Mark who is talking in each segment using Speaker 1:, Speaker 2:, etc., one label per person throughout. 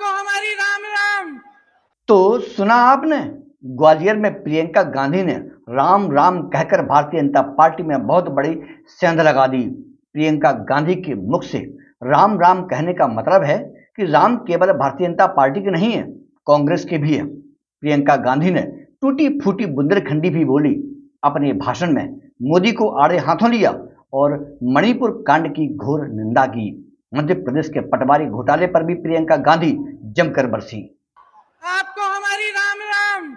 Speaker 1: आपको हमारी राम राम।
Speaker 2: तो सुना आपने, ग्वालियर में प्रियंका गांधी ने राम राम कहकर भारतीय जनता पार्टी में बहुत बड़ी सेंध लगा दी। प्रियंका गांधी के मुख से राम राम कहने का मतलब है कि राम केवल भारतीय जनता पार्टी के नहीं है, कांग्रेस के भी है। प्रियंका गांधी ने टूटी फूटी बुंदेलखंडी भी बोली। अपने भाषण में मोदी को आड़े हाथों लिया और मणिपुर कांड की घोर निंदा की। मध्य प्रदेश के पटवारी घोटाले पर भी प्रियंका गांधी जमकर बरसी।
Speaker 1: आपको हमारी राम राम।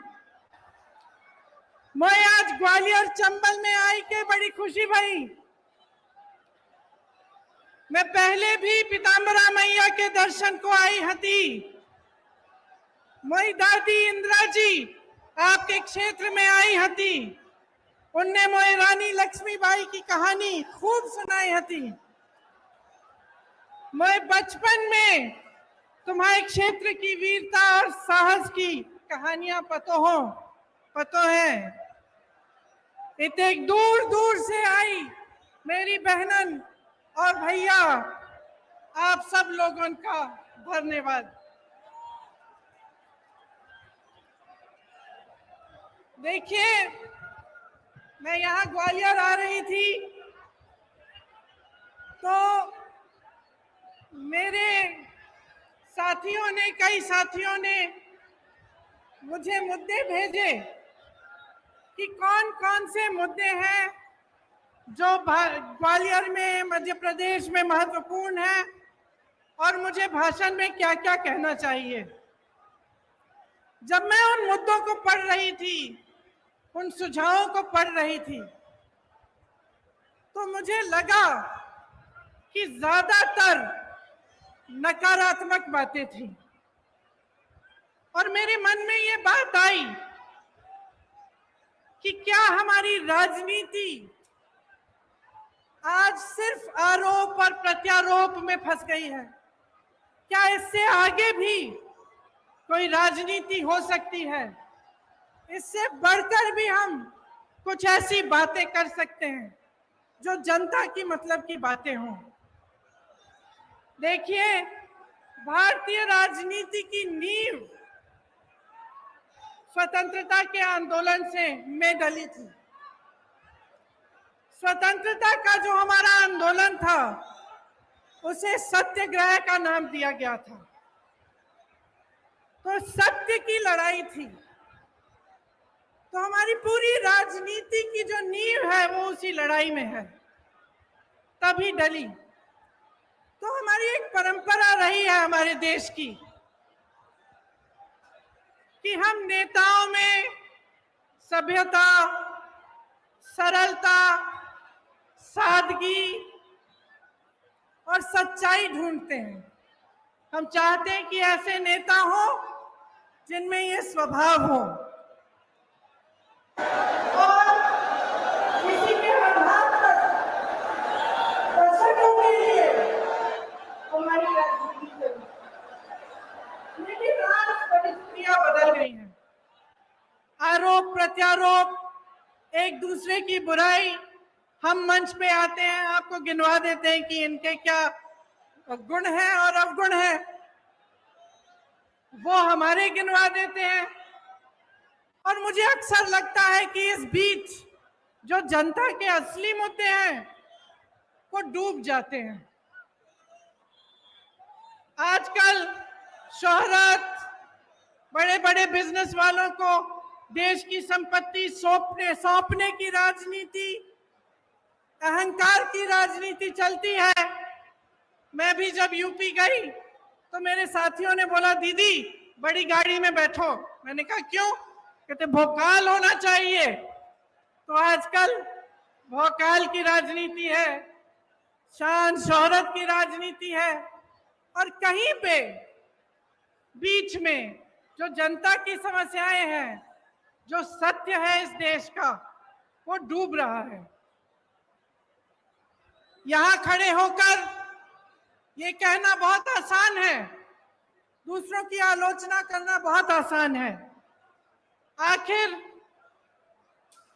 Speaker 1: मैं आज ग्वालियर चंबल में आई के बड़ी खुशी भई। मैं पहले भी पीताम्बरा मैया के दर्शन को आई हती। मोई दादी इंदिरा जी आपके क्षेत्र में आई हती। उनने मोई रानी लक्ष्मीबाई की कहानी खूब सुनाई हती। मैं बचपन में तुम्हारे क्षेत्र की वीरता और साहस की कहानियां पतो है। इतने दूर दूर से आई मेरी बहनन और भैया, आप सब लोगों का धन्यवाद। देखिए, मैं यहाँ ग्वालियर आ रही थी तो मेरे कई साथियों ने मुझे मुद्दे भेजे कि कौन कौन से मुद्दे हैं जो ग्वालियर में, मध्य प्रदेश में महत्वपूर्ण है और मुझे भाषण में क्या क्या कहना चाहिए। जब मैं उन मुद्दों को पढ़ रही थी, उन सुझावों को पढ़ रही थी, तो मुझे लगा कि ज्यादातर नकारात्मक बातें थी और मेरे मन में ये बात आई कि क्या हमारी राजनीति आज सिर्फ आरोप और प्रत्यारोप में फंस गई है? क्या इससे आगे भी कोई राजनीति हो सकती है? इससे बढ़कर भी हम कुछ ऐसी बातें कर सकते हैं जो जनता की मतलब की बातें हों। देखिए, भारतीय राजनीति की नींव स्वतंत्रता के आंदोलन से में डली थी। स्वतंत्रता का जो हमारा आंदोलन था उसे सत्याग्रह का नाम दिया गया था। तो सत्य की लड़ाई थी। तो हमारी पूरी राजनीति की जो नींव है वो उसी लड़ाई में है, तभी डली। तो हमारी एक परंपरा रही है हमारे देश की कि हम नेताओं में सभ्यता, सरलता, सादगी और सच्चाई ढूंढते हैं। हम चाहते हैं कि ऐसे नेता हो जिनमें ये स्वभाव हो और किसी के आधार पर दर्शकों के लिए हमारी राजनीति चली। लेकिन आज परिस्थितियां बदल गई हैं। आरोप प्रत्यारोप, एक दूसरे की बुराई, हम मंच पे आते हैं, आपको गिनवा देते हैं कि इनके क्या गुण हैं और अवगुण हैं, वो हमारे गिनवा देते हैं। और मुझे अक्सर लगता है कि इस बीच जो जनता के असली मुद्दे हैं वो डूब जाते हैं। आजकल शोहरत, बड़े बड़े बिजनेस वालों को देश की संपत्ति सौंपने की राजनीति, अहंकार की राजनीति चलती है। मैं भी जब यूपी गई तो मेरे साथियों ने बोला, दीदी बड़ी गाड़ी में बैठो। मैंने कहा क्यों? कहते भोकाल होना चाहिए। तो आजकल भोकाल की राजनीति है, शान शोहरत की राजनीति है और कहीं पे बीच में जो जनता की समस्याएं हैं, जो सत्य है इस देश का, वो डूब रहा है। यहां खड़े होकर ये कहना बहुत आसान है, दूसरों की आलोचना करना बहुत आसान है। आखिर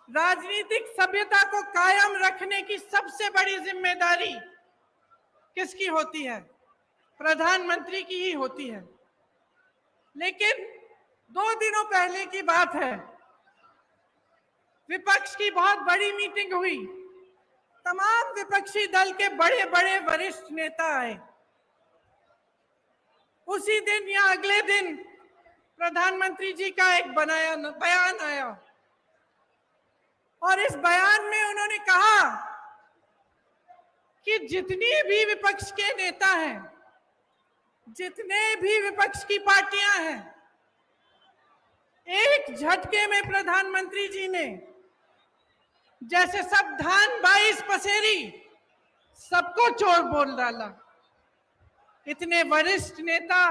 Speaker 1: राजनीतिक सभ्यता को कायम रखने की सबसे बड़ी जिम्मेदारी किसकी होती है? प्रधानमंत्री की ही होती है। लेकिन 2 दिनों पहले की बात है, विपक्ष की बहुत बड़ी मीटिंग हुई। तमाम विपक्षी दल के बड़े बड़े वरिष्ठ नेता आए। उसी दिन या अगले दिन प्रधानमंत्री जी का एक बयान आया और इस बयान में उन्होंने कहा कि जितनी भी विपक्ष के नेता हैं, जितने भी विपक्ष की पार्टियां हैं, एक झटके में प्रधानमंत्री जी ने जैसे सब धान 22 पसेरी सबको चोर बोल डाला। इतने वरिष्ठ नेता,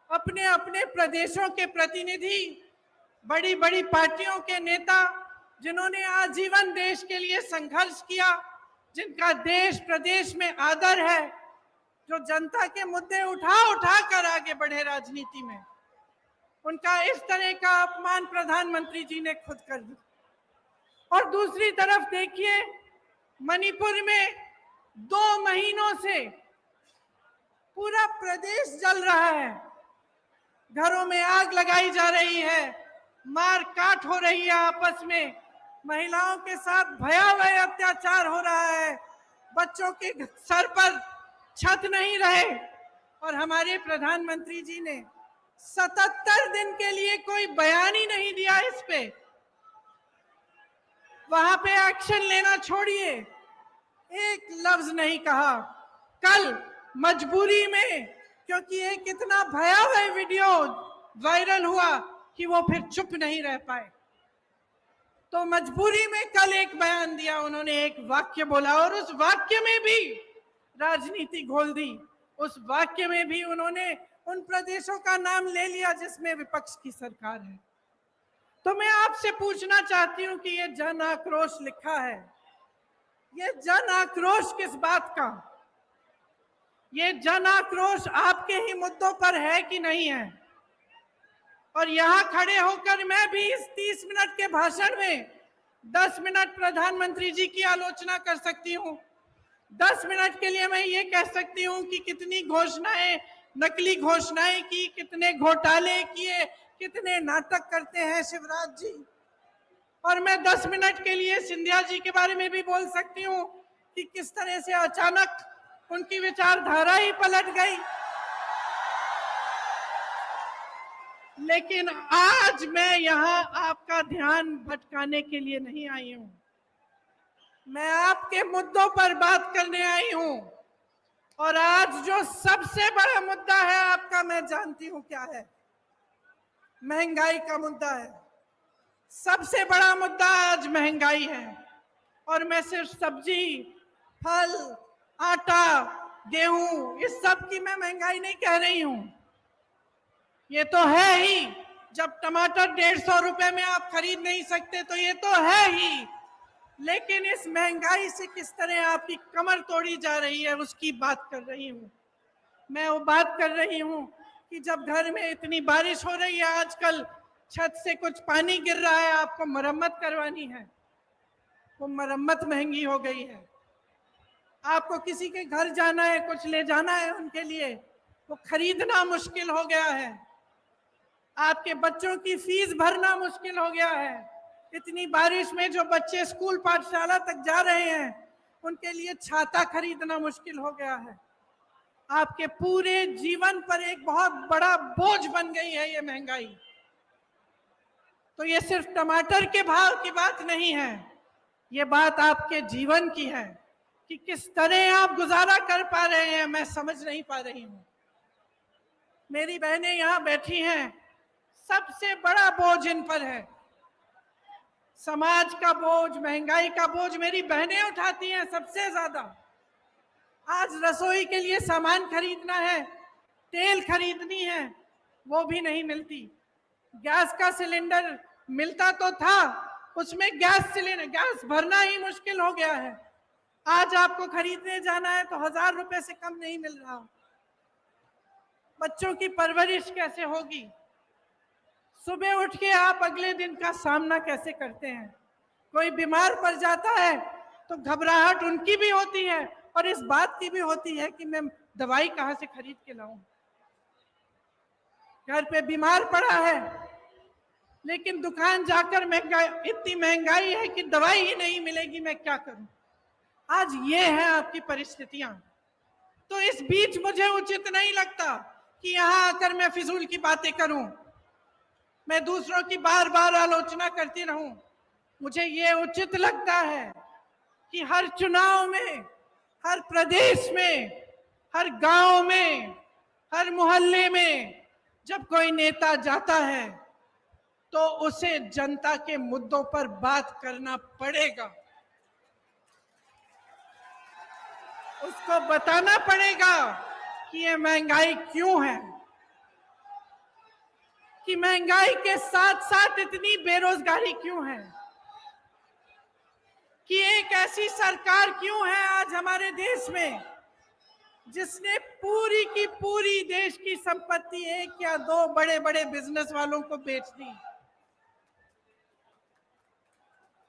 Speaker 1: अपने अपने प्रदेशों के प्रतिनिधि, बड़ी बड़ी पार्टियों के नेता, जिन्होंने आजीवन देश के लिए संघर्ष किया, जिनका देश प्रदेश में आदर है, जो जनता के मुद्दे उठा उठा कर आगे बढ़े राजनीति में, उनका इस तरह का अपमान प्रधानमंत्री जी ने खुद कर दिया। और दूसरी तरफ देखिए, मणिपुर में 2 महीनों से पूरा प्रदेश जल रहा है, घरों में आग लगाई जा रही है, मार काट हो रही है आपस में, महिलाओं के साथ भयावह अत्याचार हो रहा है, बच्चों के सर पर छत नहीं रहे, और हमारे प्रधानमंत्री जी ने 77 दिन के लिए कोई बयान ही नहीं दिया इस पे। वहां पे एक्शन लेना छोड़िए, एक लफ्ज नहीं कहा। कल मजबूरी में, क्योंकि एक इतना भयावह वीडियो वायरल हुआ कि वो फिर चुप नहीं रह पाए, तो मजबूरी में कल एक बयान दिया उन्होंने, एक वाक्य बोला और उस वाक्य में भी राजनीति घोल दी। उस वाक्य में भी उन्होंने उन प्रदेशों का नाम ले लिया जिसमें विपक्ष की सरकार है। तो मैं आपसे पूछना चाहती हूं कि ये जन आक्रोश लिखा है, ये जन आक्रोश किस बात का? ये जन आक्रोश आपके ही मुद्दों पर है कि नहीं है? और यहां खड़े होकर मैं भी इस 30 मिनट के भाषण में 10 मिनट प्रधानमंत्री जी की आलोचना कर सकती हूं। 10 मिनट के लिए मैं ये कह सकती हूं कि कितनी घोषणाएं, नकली घोषणाएं की, कितने घोटाले किए, कितने नाटक करते हैं शिवराज जी। और मैं 10 मिनट के लिए सिंधिया जी के बारे में भी बोल सकती हूँ कि किस तरह से अचानक उनकी विचारधारा ही पलट गई। लेकिन आज मैं यहाँ आपका ध्यान भटकाने के लिए नहीं आई हूँ, मैं आपके मुद्दों पर बात करने आई हूँ। और आज जो सबसे बड़ा मुद्दा है आपका, मैं जानती हूँ क्या है, महंगाई का मुद्दा है। सबसे बड़ा मुद्दा आज महंगाई है। और मैं सिर्फ सब्जी, फल, आटा, गेहूं, इस सब की मैं महंगाई नहीं कह रही हूं। ये तो है ही, जब टमाटर 150 रुपए में आप खरीद नहीं सकते तो ये तो है ही। लेकिन इस महंगाई से किस तरह आपकी कमर तोड़ी जा रही है उसकी बात कर रही हूं। मैं वो बात कर रही हूं कि जब घर में इतनी बारिश हो रही है, आजकल छत से कुछ पानी गिर रहा है, आपको मरम्मत करवानी है, वो मरम्मत महंगी हो गई है। आपको किसी के घर जाना है, कुछ ले जाना है उनके लिए, वो खरीदना मुश्किल हो गया है। आपके बच्चों की फीस भरना मुश्किल हो गया है। इतनी बारिश में जो बच्चे स्कूल पाठशाला तक जा रहे हैं, उनके लिए छाता खरीदना मुश्किल हो गया है। आपके पूरे जीवन पर एक बहुत बड़ा बोझ बन गई है ये महंगाई। तो ये सिर्फ टमाटर के भाव की बात नहीं है, ये बात आपके जीवन की है कि किस तरह आप गुजारा कर पा रहे हैं, मैं समझ नहीं पा रही हूं। मेरी बहनें यहां बैठी हैं, सबसे बड़ा बोझ इन पर है। समाज का बोझ, महंगाई का बोझ मेरी बहनें उठाती हैं सबसे ज्यादा। आज रसोई के लिए सामान खरीदना है, तेल खरीदनी है, वो भी नहीं मिलती। गैस का सिलेंडर मिलता तो था, उसमें गैस भरना ही मुश्किल हो गया है। आज आपको खरीदने जाना है तो 1000 रुपए से कम नहीं मिल रहा। बच्चों की परवरिश कैसे होगी? सुबह उठ के आप अगले दिन का सामना कैसे करते हैं? कोई बीमार पड़ जाता है तो घबराहट उनकी भी होती है और इस बात की भी होती है कि मैं दवाई कहाँ से खरीद के लाऊं। घर पे बीमार पड़ा है, लेकिन दुकान जाकर इतनी महंगाई है कि दवाई ही नहीं मिलेगी, मैं क्या करूं। आज ये है आपकी परिस्थितियां। तो इस बीच मुझे उचित नहीं लगता कि यहां आकर मैं फिजूल की बातें करूं, मैं दूसरों की बार बार आलोचना करती रहूं। मुझे ये उचित लगता है कि हर चुनाव में, हर प्रदेश में, हर गांव में, हर मोहल्ले में जब कोई नेता जाता है तो उसे जनता के मुद्दों पर बात करना पड़ेगा, उसको बताना पड़ेगा कि ये महंगाई क्यों है, कि महंगाई के साथ साथ इतनी बेरोजगारी क्यों है, कि एक ऐसी सरकार क्यों है आज हमारे देश में जिसने पूरी की पूरी देश की संपत्ति एक या दो बड़े बड़े बिजनेस वालों को बेच दी।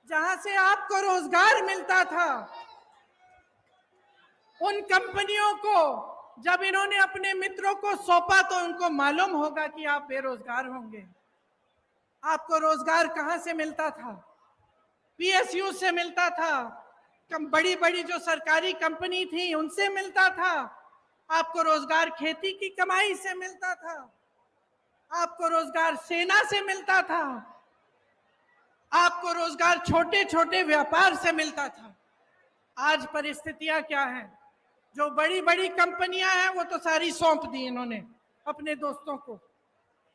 Speaker 1: जहां से आपको रोजगार मिलता था, उन कंपनियों को जब इन्होंने अपने मित्रों को सौंपा तो उनको मालूम होगा कि आप बेरोजगार होंगे। आपको रोजगार कहां से मिलता था? पीएसयू से मिलता था, बड़ी बड़ी जो सरकारी कंपनी थी उनसे मिलता था। आपको रोजगार खेती की कमाई से मिलता था, आपको रोजगार सेना से मिलता था, आपको रोजगार छोटे छोटे व्यापार से मिलता था। आज परिस्थितियां क्या हैं? जो बड़ी बड़ी कंपनियां हैं वो तो सारी सौंप दी इन्होंने अपने दोस्तों को।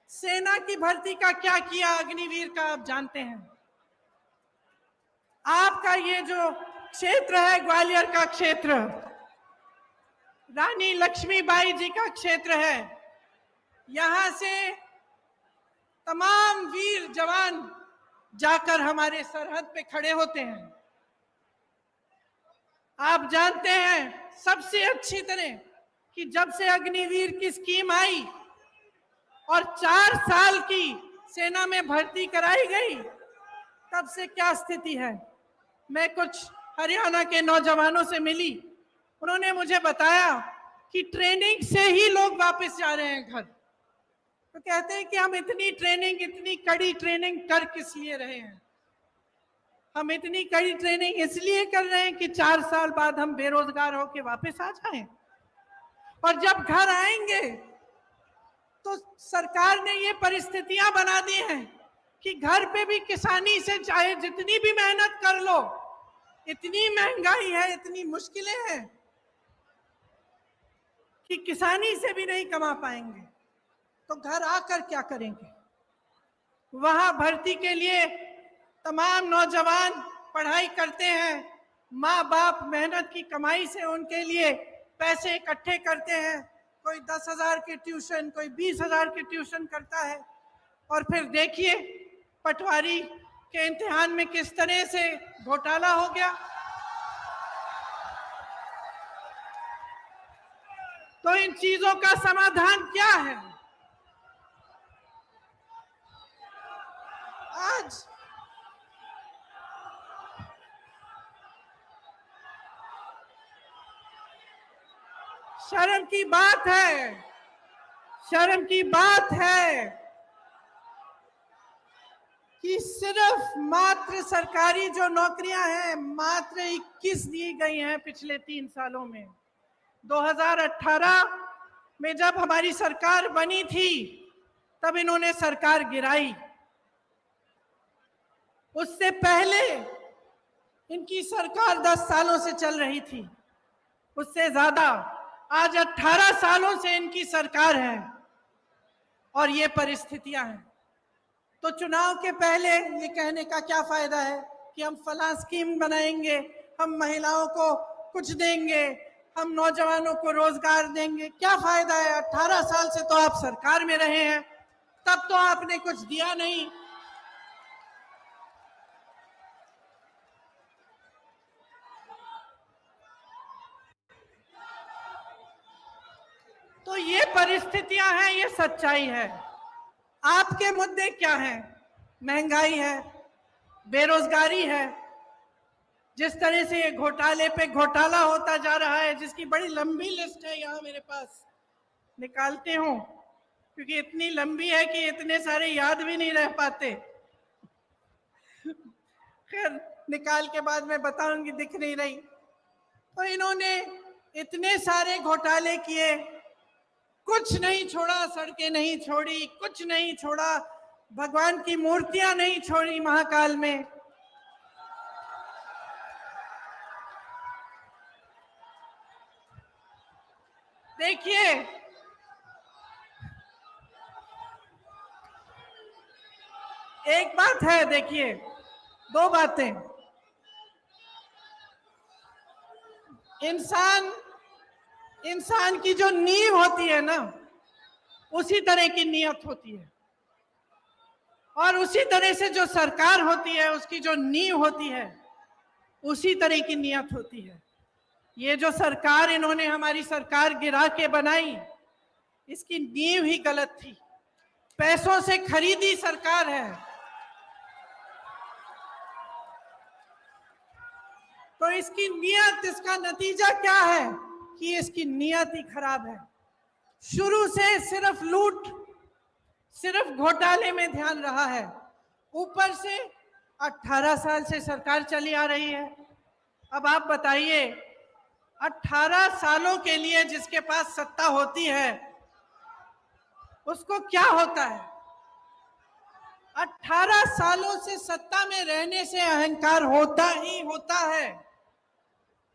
Speaker 1: सेना की भर्ती का क्या किया अग्निवीर का आप जानते हैं। आपका ये जो क्षेत्र है ग्वालियर का क्षेत्र, रानी लक्ष्मीबाई जी का क्षेत्र है, यहां से तमाम वीर जवान जाकर हमारे सरहद पे खड़े होते हैं। आप जानते हैं सबसे अच्छी तरह कि जब से अग्निवीर की स्कीम आई और 4 साल की सेना में भर्ती कराई गई, तब से क्या स्थिति है। मैं कुछ हरियाणा के नौजवानों से मिली, उन्होंने मुझे बताया कि ट्रेनिंग से ही लोग वापस जा रहे हैं घर। तो कहते हैं कि हम इतनी ट्रेनिंग, इतनी कड़ी ट्रेनिंग कर किस लिए रहे हैं। हम इतनी कड़ी ट्रेनिंग इसलिए कर रहे हैं कि 4 साल बाद हम बेरोजगार होकर वापस आ जाएं, और जब घर आएंगे तो सरकार ने ये परिस्थितियां बना दी हैं कि घर पे भी किसानी से चाहे जितनी भी मेहनत कर लो, इतनी महंगाई है, इतनी मुश्किलें हैं कि किसानी से भी नहीं कमा पाएंगे। तो घर आकर क्या करेंगे? वहां भर्ती के लिए तमाम नौजवान पढ़ाई करते हैं, माँ बाप मेहनत की कमाई से उनके लिए पैसे इकट्ठे करते हैं। कोई 10,000 के ट्यूशन, कोई 20,000 के ट्यूशन करता है, और फिर देखिए पटवारी के इम्तिहान में किस तरह से घोटाला हो गया। तो इन चीजों का समाधान क्या है? आज शर्म की बात है, शर्म की बात है कि सिर्फ मात्र सरकारी जो नौकरियां हैं मात्र 21 दी गई हैं पिछले 3 सालों में। 2018 में जब हमारी सरकार बनी थी तब इन्होंने सरकार गिराई। उससे पहले इनकी सरकार 10 सालों से चल रही थी, उससे ज्यादा। आज 18 सालों से इनकी सरकार है और ये परिस्थितियां हैं। तो चुनाव के पहले ये कहने का क्या फायदा है कि हम फलां स्कीम बनाएंगे, हम महिलाओं को कुछ देंगे, हम नौजवानों को रोजगार देंगे। क्या फायदा है? 18 साल से तो आप सरकार में रहे हैं, तब तो आपने कुछ दिया नहीं। तो ये परिस्थितियां हैं, ये सच्चाई है। आपके मुद्दे क्या हैं? महंगाई है, बेरोजगारी है। जिस तरह से ये घोटाले पे घोटाला होता जा रहा है, जिसकी बड़ी लंबी लिस्ट है, यहां मेरे पास निकालते हूं। क्योंकि इतनी लंबी है कि इतने सारे याद भी नहीं रह पाते। खैर, निकाल के बाद में बताऊंगी, दिख नहीं रही। तो इन्होंने इतने सारे घोटाले किए, कुछ नहीं छोड़ा, सड़कें नहीं छोड़ी, कुछ नहीं छोड़ा, भगवान की मूर्तियां नहीं छोड़ी महाकाल में। देखिए, एक बात है, देखिए, दो बातें। इंसान की जो नींव होती है ना, उसी तरह की नियत होती है, और उसी तरह से जो सरकार होती है, उसकी जो नींव होती है, उसी तरह की नियत होती है। ये जो सरकार इन्होंने हमारी सरकार गिरा के बनाई, इसकी नींव ही गलत थी। पैसों से खरीदी सरकार है। तो इसकी नियत, इसका नतीजा क्या है कि इसकी नियत ही खराब है। शुरू से सिर्फ लूट, सिर्फ घोटाले में ध्यान रहा है। ऊपर से 18 साल से सरकार चली आ रही है। अब आप बताइए, 18 सालों के लिए जिसके पास सत्ता होती है, उसको क्या होता है? 18 सालों से सत्ता में रहने से अहंकार होता ही होता है,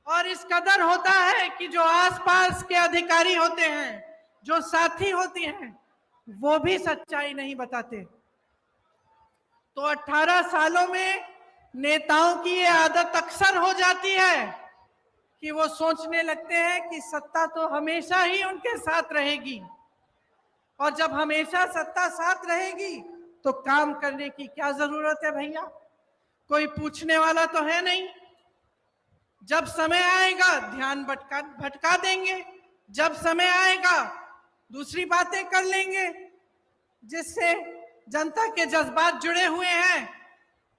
Speaker 1: और इस कदर होता है कि जो आसपास के अधिकारी होते हैं, जो साथी होते हैं, वो भी सच्चाई नहीं बताते। तो 18 सालों में नेताओं की ये आदत अक्सर हो जाती है कि वो सोचने लगते हैं कि सत्ता तो हमेशा ही उनके साथ रहेगी, और जब हमेशा सत्ता साथ रहेगी तो काम करने की क्या जरूरत है भैया? कोई पूछने वाला तो है नहीं। जब समय आएगा ध्यान भटका देंगे, जब समय आएगा दूसरी बातें कर लेंगे, जिससे जनता के जज्बात जुड़े हुए हैं।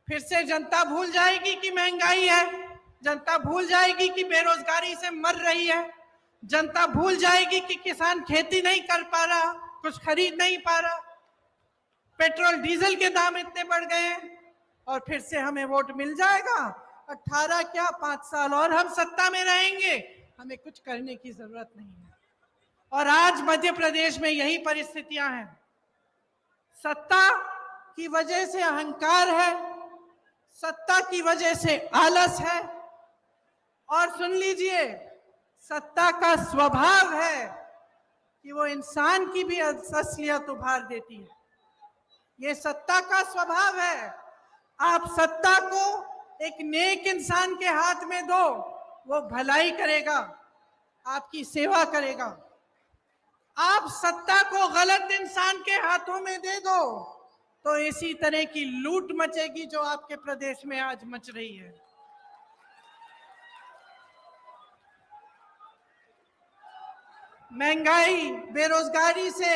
Speaker 1: फिर से जनता भूल जाएगी कि महंगाई है, जनता भूल जाएगी कि बेरोजगारी से मर रही है, जनता भूल जाएगी कि किसान खेती नहीं कर पा रहा, कुछ खरीद नहीं पा रहा, पेट्रोल डीजल के दाम इतने बढ़ गए हैं, और फिर से हमें वोट मिल जाएगा। 18 क्या, 5 साल और हम सत्ता में रहेंगे, हमें कुछ करने की जरूरत नहीं है। और आज मध्य प्रदेश में यही परिस्थितियां हैं। सत्ता की वजह से अहंकार है, सत्ता की वजह से आलस है, और सुन लीजिए, सत्ता का स्वभाव है कि वो इंसान की भी असलियत उभार देती है। ये सत्ता का स्वभाव है। आप सत्ता को एक नेक इंसान के हाथ में दो, वो भलाई करेगा, आपकी सेवा करेगा। आप सत्ता को गलत इंसान के हाथों में दे दो तो इसी तरह की लूट मचेगी जो आपके प्रदेश में आज मच रही है। महंगाई, बेरोजगारी से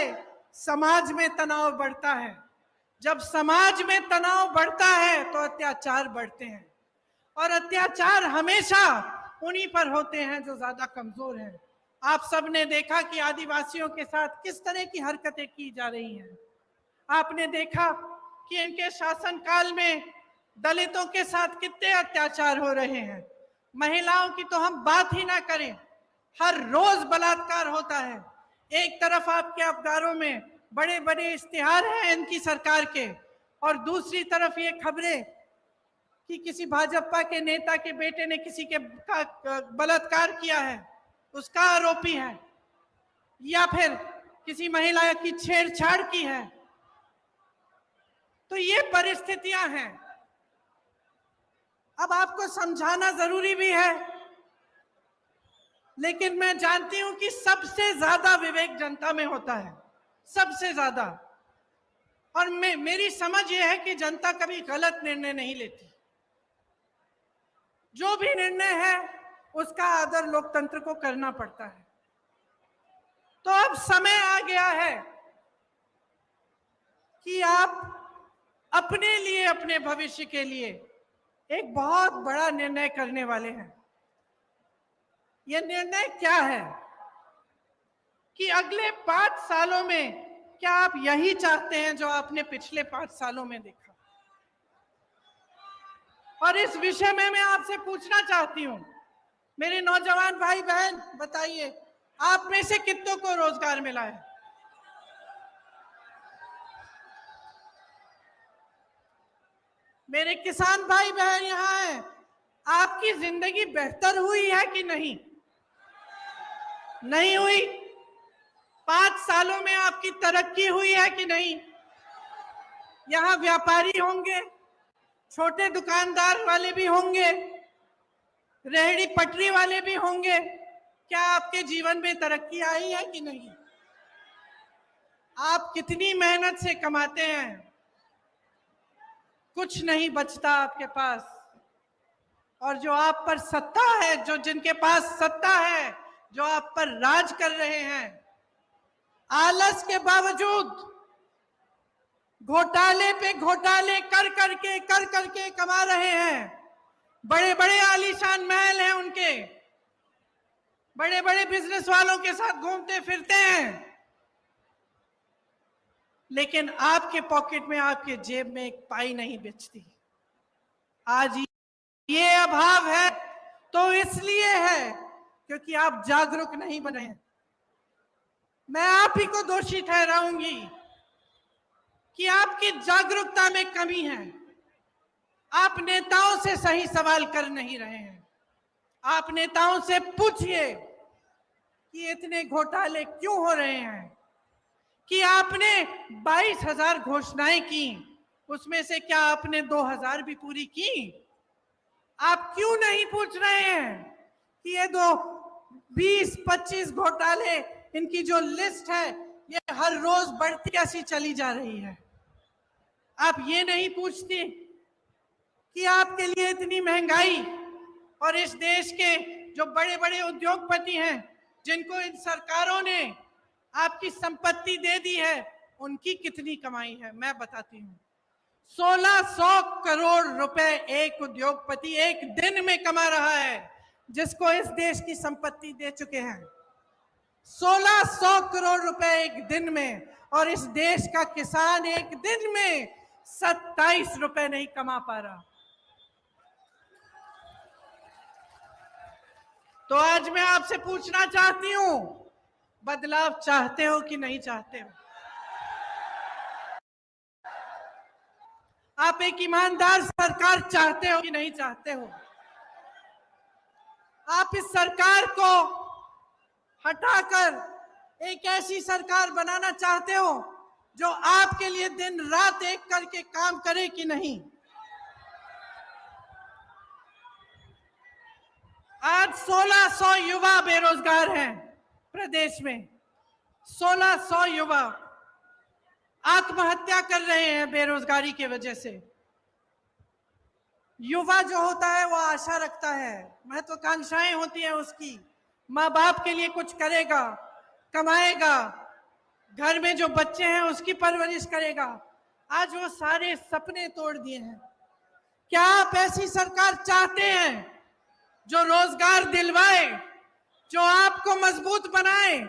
Speaker 1: समाज में तनाव बढ़ता है। जब समाज में तनाव बढ़ता है तो अत्याचार बढ़ते हैं, और अत्याचार हमेशा उन्हीं पर होते हैं जो ज्यादा कमजोर हैं। आप सबने देखा कि आदिवासियों के साथ किस तरह की हरकतें की जा रही हैं। आपने देखा कि इनके शासनकाल में दलितों के साथ कितने अत्याचार हो रहे हैं। महिलाओं की तो हम बात ही ना करें, हर रोज बलात्कार होता है। एक तरफ आपके अखबारों में बड़े बड़े इश्तिहार हैं इनकी सरकार के, और दूसरी तरफ ये खबरें कि किसी भाजपा के नेता के बेटे ने किसी के बलात्कार किया है, उसका आरोपी है, या फिर किसी महिला की छेड़छाड़ की है। तो ये परिस्थितियां हैं। अब आपको समझाना जरूरी भी है, लेकिन मैं जानती हूं कि सबसे ज्यादा विवेक जनता में होता है, सबसे ज्यादा। और मेरी समझ यह है कि जनता कभी गलत निर्णय नहीं लेती। जो भी निर्णय है उसका आदर लोकतंत्र को करना पड़ता है। तो अब समय आ गया है कि आप अपने लिए, अपने भविष्य के लिए एक बहुत बड़ा निर्णय करने वाले हैं। यह निर्णय क्या है कि अगले 5 सालों में क्या आप यही चाहते हैं जो आपने पिछले 5 सालों में देखा? और इस विषय में मैं आपसे पूछना चाहती हूं, मेरे नौजवान भाई बहन, बताइए आप में से कितनों को रोजगार मिला है? मेरे किसान भाई बहन यहाँ हैं, आपकी जिंदगी बेहतर हुई है कि नहीं? नहीं हुई? 5 सालों में आपकी तरक्की हुई है कि नहीं? यहाँ व्यापारी होंगे, छोटे दुकानदार वाले भी होंगे, रेहड़ी पटरी वाले भी होंगे, क्या आपके जीवन में तरक्की आई है कि नहीं? आप कितनी मेहनत से कमाते हैं, कुछ नहीं बचता आपके पास। और जो आप पर सत्ता है, जो जिनके पास सत्ता है, जो आप पर राज कर रहे हैं, आलस के बावजूद घोटाले पे घोटाले कर करके कमा रहे हैं। बड़े बड़े आलीशान महल हैं उनके, बड़े बड़े बिजनेस वालों के साथ घूमते फिरते हैं, लेकिन आपके पॉकेट में, आपके जेब में एक पाई नहीं बचती। आज ये अभाव है तो इसलिए है क्योंकि आप जागरूक नहीं बने। मैं आप ही को दोषी ठहराऊंगी कि आपकी जागरूकता में कमी है। आप नेताओं से सही सवाल कर नहीं रहे हैं। आप नेताओं से पूछिए कि इतने घोटाले क्यों हो रहे हैं, कि आपने 22,000 घोषणाएं की, उसमें से क्या आपने 2,000 भी पूरी की? आप क्यों नहीं पूछ रहे हैं कि ये 20-25 घोटाले, इनकी जो लिस्ट है ये हर रोज बढ़ती कैसी चली जा रही है? आप ये नहीं पूछते कि आपके लिए इतनी महंगाई और इस देश के जो बड़े बड़े उद्योगपति हैं, जिनको इन सरकारों ने आपकी संपत्ति दे दी है, उनकी कितनी कमाई है? मैं बताती हूँ, 1600 करोड़ रुपए एक उद्योगपति एक दिन में कमा रहा है, जिसको इस देश की संपत्ति दे चुके हैं। 1600 करोड़ रुपए एक दिन में, और इस देश का किसान एक दिन में 27 रुपए नहीं कमा पा रहा। तो आज मैं आपसे पूछना चाहती हूं, बदलाव चाहते हो कि नहीं चाहते हो? आप एक ईमानदार सरकार चाहते हो कि नहीं चाहते हो? आप इस सरकार को हटाकर एक ऐसी सरकार बनाना चाहते हो जो आपके लिए दिन रात एक करके काम करे कि नहीं? आज 1600 युवा बेरोजगार हैं प्रदेश में। 1600 युवा आत्महत्या कर रहे हैं बेरोजगारी की वजह से। युवा जो होता है वो आशा रखता है, महत्वाकांक्षाएं होती है उसकी, माँ बाप के लिए कुछ करेगा, कमाएगा, घर में जो बच्चे हैं उसकी परवरिश करेगा। आज वो सारे सपने तोड़ दिए हैं। क्या आप ऐसी सरकार चाहते हैं जो रोजगार दिलवाए, जो आपको मजबूत बनाए,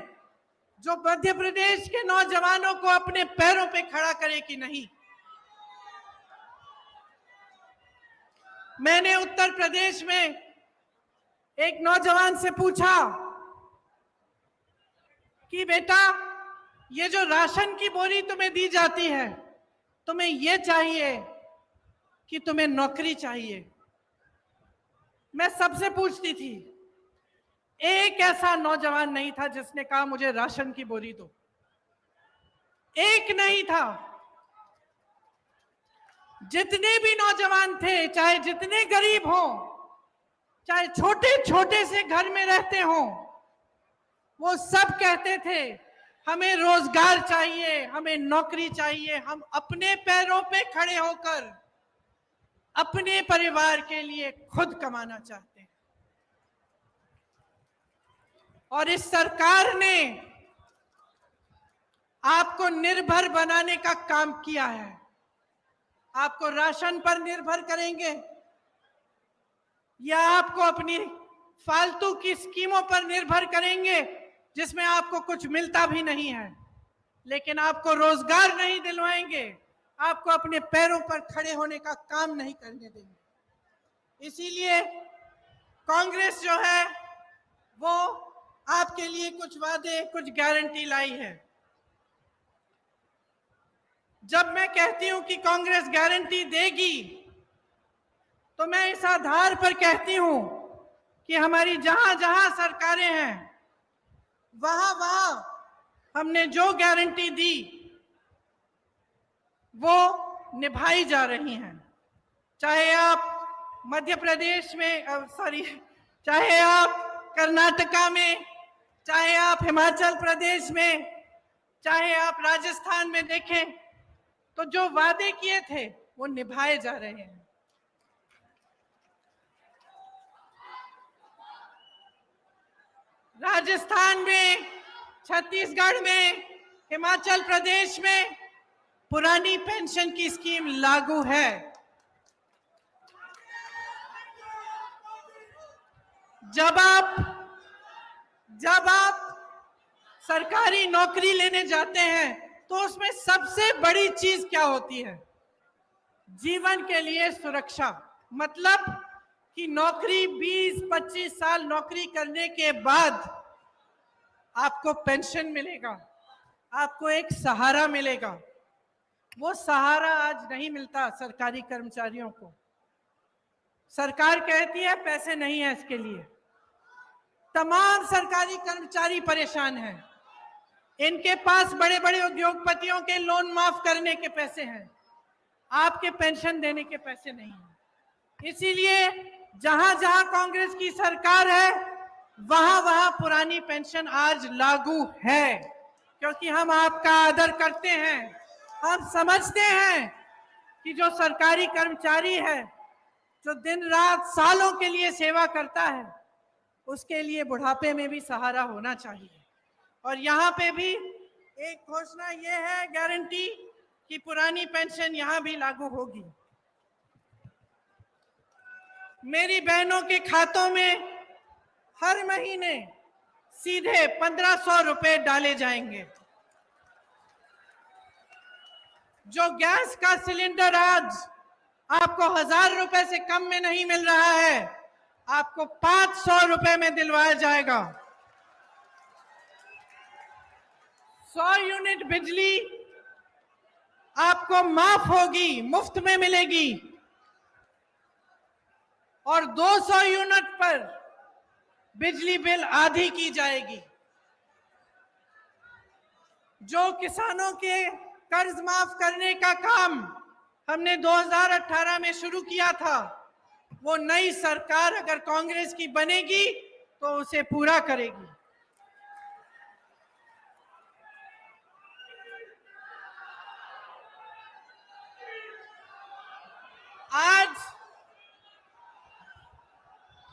Speaker 1: जो मध्य प्रदेश के नौजवानों को अपने पैरों पे खड़ा करे कि नहीं? मैंने उत्तर प्रदेश में एक नौजवान से पूछा कि बेटा, ये जो राशन की बोरी तुम्हें दी जाती है, तुम्हें ये चाहिए कि तुम्हें नौकरी चाहिए? मैं सबसे पूछती थी, एक ऐसा नौजवान नहीं था जिसने कहा मुझे राशन की बोरी दो। एक नहीं था। जितने भी नौजवान थे, चाहे जितने गरीब हों, चाहे छोटे छोटे से घर में रहते हों, वो सब कहते थे हमें रोजगार चाहिए, हमें नौकरी चाहिए, हम अपने पैरों पे खड़े होकर अपने परिवार के लिए खुद कमाना चाहते हैं। और इस सरकार ने आपको निर्भर बनाने का काम किया है। आपको राशन पर निर्भर करेंगे या आपको अपनी फालतू की स्कीमों पर निर्भर करेंगे जिसमें आपको कुछ मिलता भी नहीं है? लेकिन आपको रोजगार नहीं दिलवाएंगे, आपको अपने पैरों पर खड़े होने का काम नहीं करने देंगे। इसीलिए कांग्रेस जो है वो आपके लिए कुछ वादे, कुछ गारंटी लाई है। जब मैं कहती हूं कि कांग्रेस गारंटी देगी, तो मैं इस आधार पर कहती हूं कि हमारी जहां जहां सरकारें हैं, वहां वहां हमने जो गारंटी दी वो निभाई जा रही हैं। चाहे आप मध्य प्रदेश में, चाहे आप कर्नाटका में, चाहे आप हिमाचल प्रदेश में, चाहे आप राजस्थान में देखें, तो जो वादे किए थे वो निभाए जा रहे हैं। राजस्थान में, छत्तीसगढ़ में, हिमाचल प्रदेश में पुरानी पेंशन की स्कीम लागू है। जब आप सरकारी नौकरी लेने जाते हैं तो उसमें सबसे बड़ी चीज क्या होती है? जीवन के लिए सुरक्षा। मतलब कि नौकरी 20-25 साल नौकरी करने के बाद आपको पेंशन मिलेगा, आपको एक सहारा मिलेगा। वो सहारा आज नहीं मिलता सरकारी कर्मचारियों को। सरकार कहती है पैसे नहीं है इसके लिए। तमाम सरकारी कर्मचारी परेशान हैं। इनके पास बड़े बड़े उद्योगपतियों के लोन माफ करने के पैसे हैं, आपके पेंशन देने के पैसे नहीं हैं। इसीलिए जहां जहां कांग्रेस की सरकार है वहां वहां पुरानी पेंशन आज लागू है, क्योंकि हम आपका आदर करते हैं। हम समझते हैं कि जो सरकारी कर्मचारी है, जो दिन रात सालों के लिए सेवा करता है, उसके लिए बुढ़ापे में भी सहारा होना चाहिए। और यहाँ पे भी एक घोषणा ये है, गारंटी, कि पुरानी पेंशन यहाँ भी लागू होगी। मेरी बहनों के खातों में हर महीने सीधे 1500 रुपए डाले जाएंगे। जो गैस का सिलेंडर आज आपको 1000 रुपए से कम में नहीं मिल रहा है, आपको 500 रुपए में दिलवाया जाएगा। 100 यूनिट बिजली आपको माफ होगी, मुफ्त में मिलेगी। और 200 यूनिट पर बिजली बिल आधी की जाएगी। जो किसानों के कर्ज माफ करने का काम हमने 2018 में शुरू किया था, वो नई सरकार अगर कांग्रेस की बनेगी तो उसे पूरा करेगी।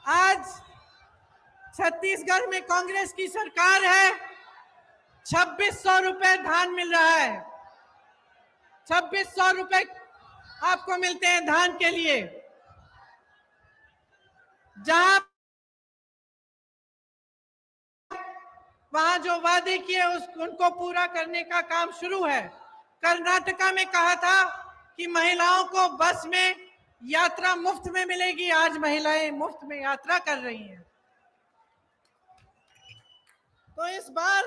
Speaker 1: आज छत्तीसगढ़ में कांग्रेस की सरकार है, 2600 रुपए धान मिल रहा है। 2600 रुपए आपको मिलते हैं धान के लिए। जहां वहां जो वादे किए उनको पूरा करने का काम शुरू है। कर्नाटका में कहा था कि महिलाओं को बस में यात्रा मुफ्त में मिलेगी, आज महिलाएं मुफ्त में यात्रा कर रही हैं। तो इस बार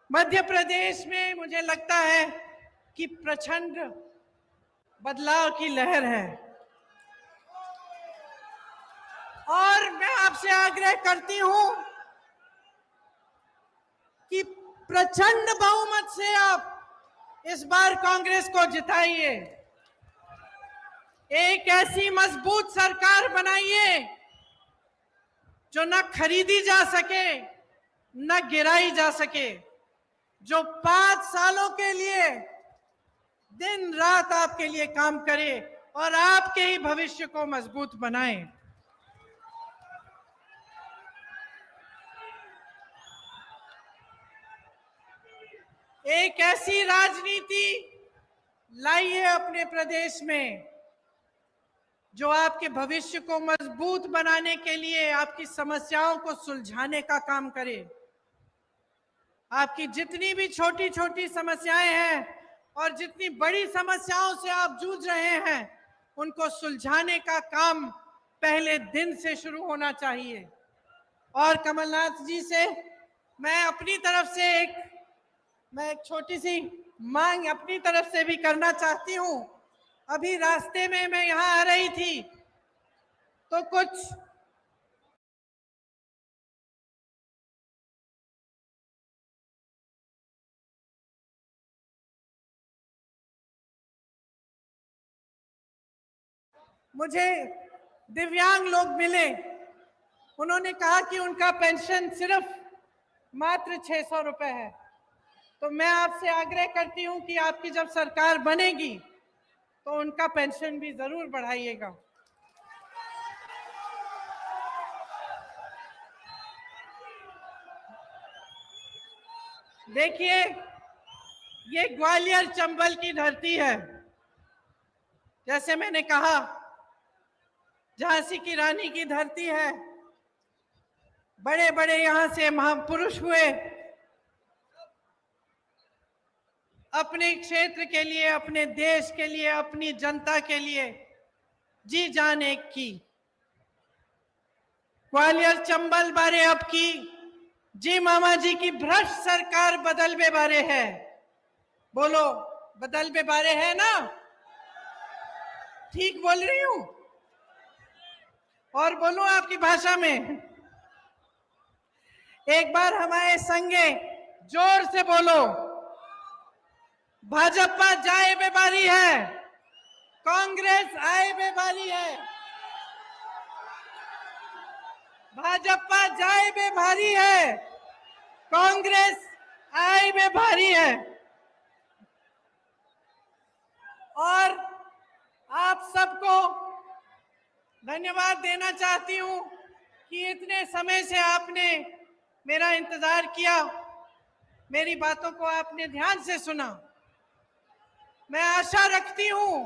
Speaker 1: मध्य प्रदेश में मुझे लगता है कि प्रचंड बदलाव की लहर है। और मैं आपसे आग्रह करती हूं कि प्रचंड बहुमत से आप इस बार कांग्रेस को जिताइए। एक ऐसी मजबूत सरकार बनाइए जो न खरीदी जा सके न गिराई जा सके, जो 5 सालों के लिए दिन रात आपके लिए काम करे और आपके ही भविष्य को मजबूत बनाए। एक ऐसी राजनीति लाइए अपने प्रदेश में जो आपके भविष्य को मजबूत बनाने के लिए, आपकी समस्याओं को सुलझाने का काम करे। आपकी जितनी भी छोटी छोटी समस्याएं हैं और जितनी बड़ी समस्याओं से आप जूझ रहे हैं, उनको सुलझाने का काम पहले दिन से शुरू होना चाहिए। और कमलनाथ जी से मैं अपनी तरफ से एक छोटी सी मांग अपनी तरफ से भी करना चाहती हूँ। अभी रास्ते में मैं यहाँ आ रही थी तो कुछ मुझे दिव्यांग लोग मिले। उन्होंने कहा कि उनका पेंशन सिर्फ मात्र 600 रुपए है। तो मैं आपसे आग्रह करती हूं कि आपकी जब सरकार बनेगी तो उनका पेंशन भी जरूर बढ़ाइएगा। देखिए, ये ग्वालियर चंबल की धरती है। जैसे मैंने कहा, झांसी की रानी की धरती है। बड़े बड़े यहां से महापुरुष हुए, अपने क्षेत्र के लिए, अपने देश के लिए, अपनी जनता के लिए जी जान एक की। ग्वालियर चंबल बारे अब की जी मामा जी की भ्रष्ट सरकार बदलबे बारे है। बोलो, बदलबे बारे है ना? ठीक बोल रही हूं? और बोलूं आपकी भाषा में? एक बार हमारे संगे जोर से बोलो, भाजपा जाए बेबारी है, कांग्रेस आए बेबारी है। भाजपा जाए बेभारी है, कांग्रेस आए बेभारी है। और आप सबको धन्यवाद देना चाहती हूं कि इतने समय से आपने मेरा इंतजार किया, मेरी बातों को आपने ध्यान से सुना। मैं आशा रखती हूं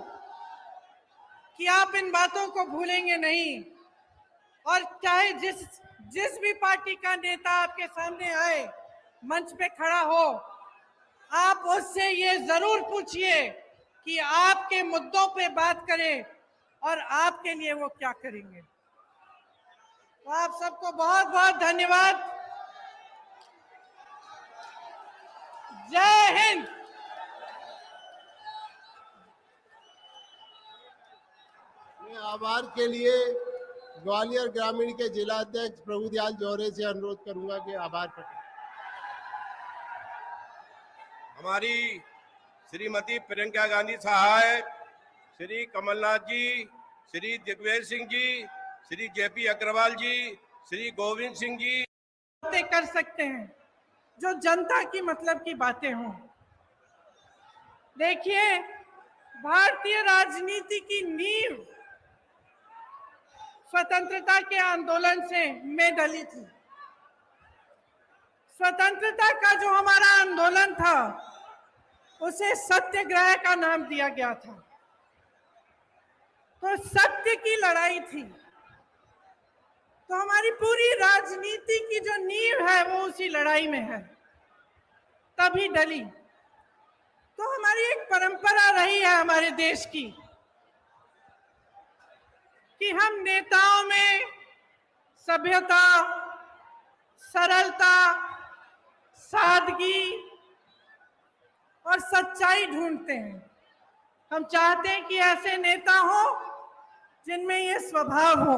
Speaker 1: कि आप इन बातों को भूलेंगे नहीं। और चाहे जिस भी पार्टी का नेता आपके सामने आए, मंच पे खड़ा हो, आप उससे ये जरूर पूछिए कि आपके मुद्दों पे बात करें और आपके लिए वो क्या करेंगे। तो आप सबको बहुत बहुत धन्यवाद। जय हिंद।
Speaker 3: आभार के लिए ग्वालियर ग्रामीण के जिला अध्यक्ष प्रभुदयाल जौहरे से अनुरोध करूंगा कि आभार प्रकट।
Speaker 4: हमारी श्रीमती प्रियंका गांधी साहब, श्री कमलनाथ जी, श्री दिग्विजय सिंह जी, श्री जेपी अग्रवाल जी, श्री गोविंद सिंह जी
Speaker 1: बातें कर सकते हैं जो जनता की मतलब की बातें हों। देखिए, भारतीय राजनीति की नींव स्वतंत्रता के आंदोलन से में ढली थी। स्वतंत्रता का जो हमारा आंदोलन था, उसे सत्याग्रह का नाम दिया गया था। तो सत्य की लड़ाई थी। तो हमारी पूरी राजनीति की जो नींव है वो उसी लड़ाई में है, तभी डली। तो हमारी एक परंपरा रही है हमारे देश की कि हम नेताओं में सभ्यता, सरलता, सादगी और सच्चाई ढूंढते हैं। हम चाहते हैं कि ऐसे नेता हो जिनमें ये स्वभाव हो।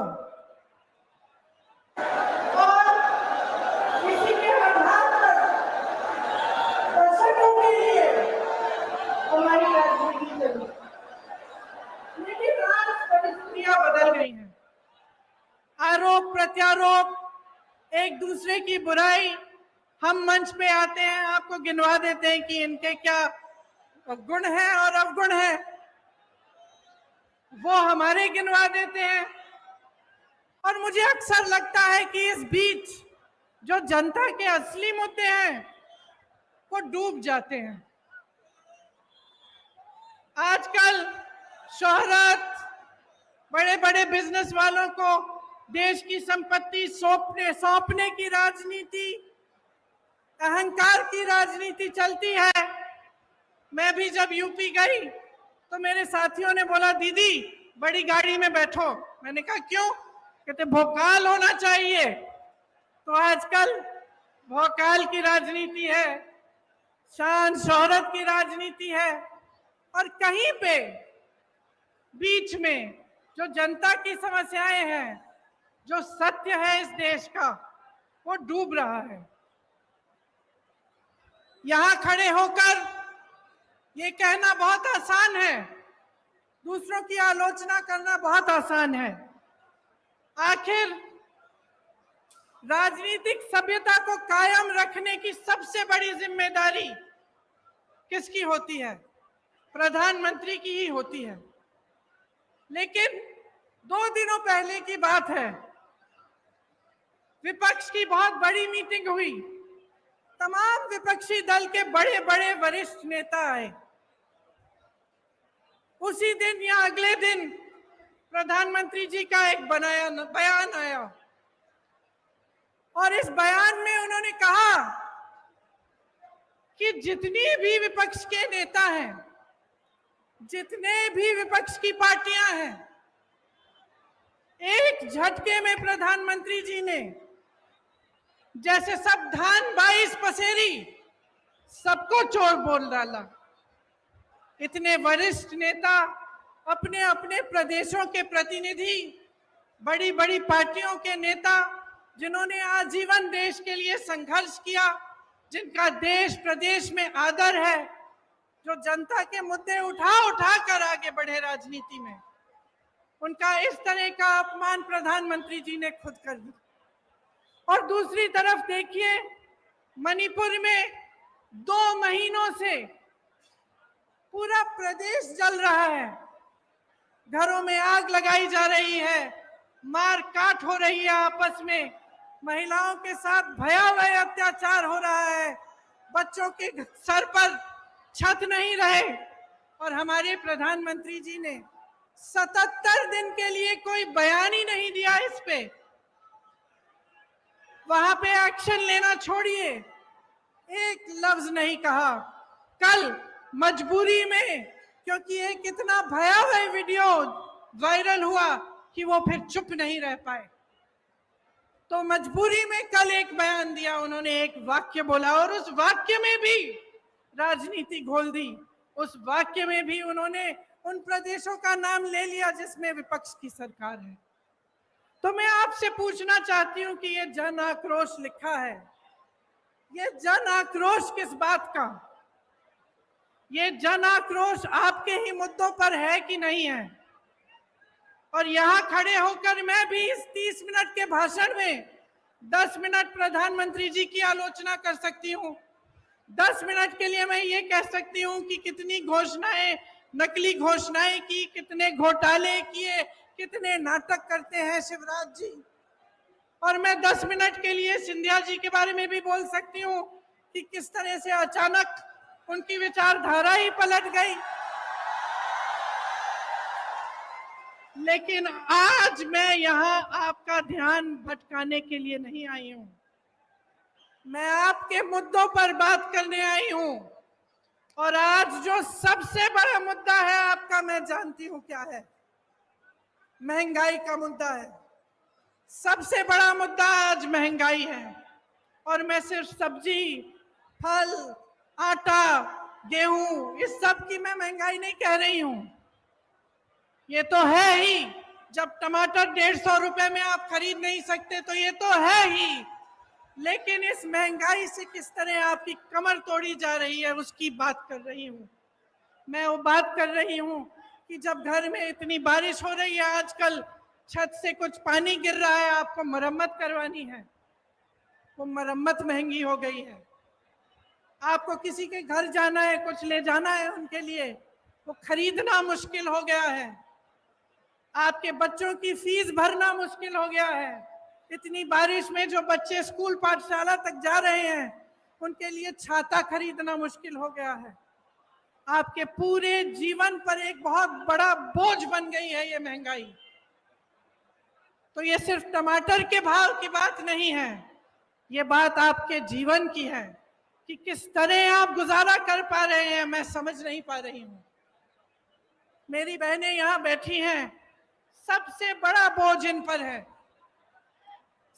Speaker 1: और इसी के आधार पर दशकों के लिए हमारी राजनीति चली। लेकिन आज परिस्थितियां बदल गई हैं। आरोप प्रत्यारोप, एक दूसरे की बुराई, हम मंच पे आते हैं, आपको गिनवा देते हैं कि इनके क्या गुण हैं और अवगुण हैं, वो हमारे गिनवा देते हैं। और मुझे अक्सर लगता है कि इस बीच जो जनता के असली मुद्दे हैं वो डूब जाते हैं। आजकल शोहरत, बड़े बड़े बिजनेस वालों को देश की संपत्ति सौंपने की राजनीति, अहंकार की राजनीति चलती है। मैं भी जब यूपी गई तो मेरे साथियों ने बोला, दीदी बड़ी गाड़ी में बैठो। मैंने कहा क्यों? कहते भोकाल होना चाहिए। तो आजकल भोकाल की राजनीति है, शान शोहरत की राजनीति है, और कहीं पे बीच में जो जनता की समस्याएं हैं, जो सत्य है इस देश का, वो डूब रहा है। यहां खड़े होकर ये कहना बहुत आसान है, दूसरों की आलोचना करना बहुत आसान है। आखिर राजनीतिक सभ्यता को कायम रखने की सबसे बड़ी जिम्मेदारी किसकी होती है? प्रधानमंत्री की ही होती है। लेकिन 2 दिनों पहले की बात है, विपक्ष की बहुत बड़ी मीटिंग हुई। तमाम विपक्षी दल के बड़े बड़े वरिष्ठ नेता आए। उसी दिन या अगले दिन प्रधानमंत्री जी का एक बयान आया, और इस बयान में उन्होंने कहा कि जितनी भी विपक्ष के नेता हैं, जितने भी विपक्ष की पार्टियां हैं, एक झटके में प्रधानमंत्री जी ने जैसे सब धान 22 पसेरी सबको चोर बोल डाला। इतने वरिष्ठ नेता, अपने अपने प्रदेशों के प्रतिनिधि, बड़ी बड़ी पार्टियों के नेता, जिन्होंने आजीवन देश के लिए संघर्ष किया, जिनका देश प्रदेश में आदर है, जो जनता के मुद्दे उठा कर आगे बढ़े राजनीति में, उनका इस तरह का अपमान प्रधानमंत्री जी ने खुद कर दिया। और दूसरी तरफ देखिए, मणिपुर में 2 महीनों से पूरा प्रदेश जल रहा है, घरों में आग लगाई जा रही है, मार काट हो रही है, आपस में महिलाओं के साथ भयावह अत्याचार हो रहा है, बच्चों के सर पर छत नहीं रहे, और हमारे प्रधानमंत्री जी ने 77 दिन के लिए कोई बयान ही नहीं दिया इस पे। वहां पे एक्शन लेना छोड़िए, एक लफ्ज नहीं कहा। कल मजबूरी में, क्योंकि एक इतना भयावह वीडियो वायरल हुआ कि वो फिर चुप नहीं रह पाए, तो मजबूरी में कल एक बयान दिया उन्होंने, एक वाक्य बोला, और उस वाक्य में भी राजनीति घोल दी। उस वाक्य में भी उन्होंने उन प्रदेशों का नाम ले लिया जिसमें विपक्ष की सरकार है। तो मैं आपसे पूछना चाहती हूं कि ये जन आक्रोश लिखा है, ये जन आक्रोश किस बात का? ये जन आक्रोश आपके ही मुद्दों पर है कि नहीं है? और यहां खड़े होकर मैं भी इस 30 मिनट के भाषण में 10 मिनट प्रधानमंत्री जी की आलोचना कर सकती हूं। 10 मिनट के लिए मैं ये कह सकती हूं कि कितनी घोषणाएं, नकली घोषणाएं की, कितने घोटाले किए, कितने नाटक करते हैं शिवराज जी। और मैं 10 मिनट के लिए सिंधिया जी के बारे में भी बोल सकती हूँ कि किस तरह से अचानक उनकी विचारधारा ही पलट गई। लेकिन आज मैं यहाँ आपका ध्यान भटकाने के लिए नहीं आई हूँ, मैं आपके मुद्दों पर बात करने आई हूँ। और आज जो सबसे बड़ा मुद्दा है आपका, मैं जानती हूँ क्या है, महंगाई का मुद्दा है। सबसे बड़ा मुद्दा आज महंगाई है। और मैं सिर्फ सब्जी, फल, आटा, गेहूं, इस सब की मैं महंगाई नहीं कह रही हूं। ये तो है ही, जब टमाटर 150 रुपए में आप खरीद नहीं सकते तो ये तो है ही। लेकिन इस महंगाई से किस तरह आपकी कमर तोड़ी जा रही है उसकी बात कर रही हूं। मैं वो बात कर रही हूं कि जब घर में इतनी बारिश हो रही है, आजकल छत से कुछ पानी गिर रहा है, आपको मरम्मत करवानी है, वो मरम्मत महंगी हो गई है। आपको किसी के घर जाना है, कुछ ले जाना है उनके लिए, वो खरीदना मुश्किल हो गया है। आपके बच्चों की फीस भरना मुश्किल हो गया है। इतनी बारिश में जो बच्चे स्कूल पाठशाला तक जा रहे हैं, उनके लिए छाता खरीदना मुश्किल हो गया है। आपके पूरे जीवन पर एक बहुत बड़ा बोझ बन गई है ये महंगाई। तो ये सिर्फ टमाटर के भाव की बात नहीं है, ये बात आपके जीवन की है। कि किस तरह आप गुजारा कर पा रहे हैं, मैं समझ नहीं पा रही हूं। मेरी बहनें यहां बैठी हैं, सबसे बड़ा बोझ इन पर है।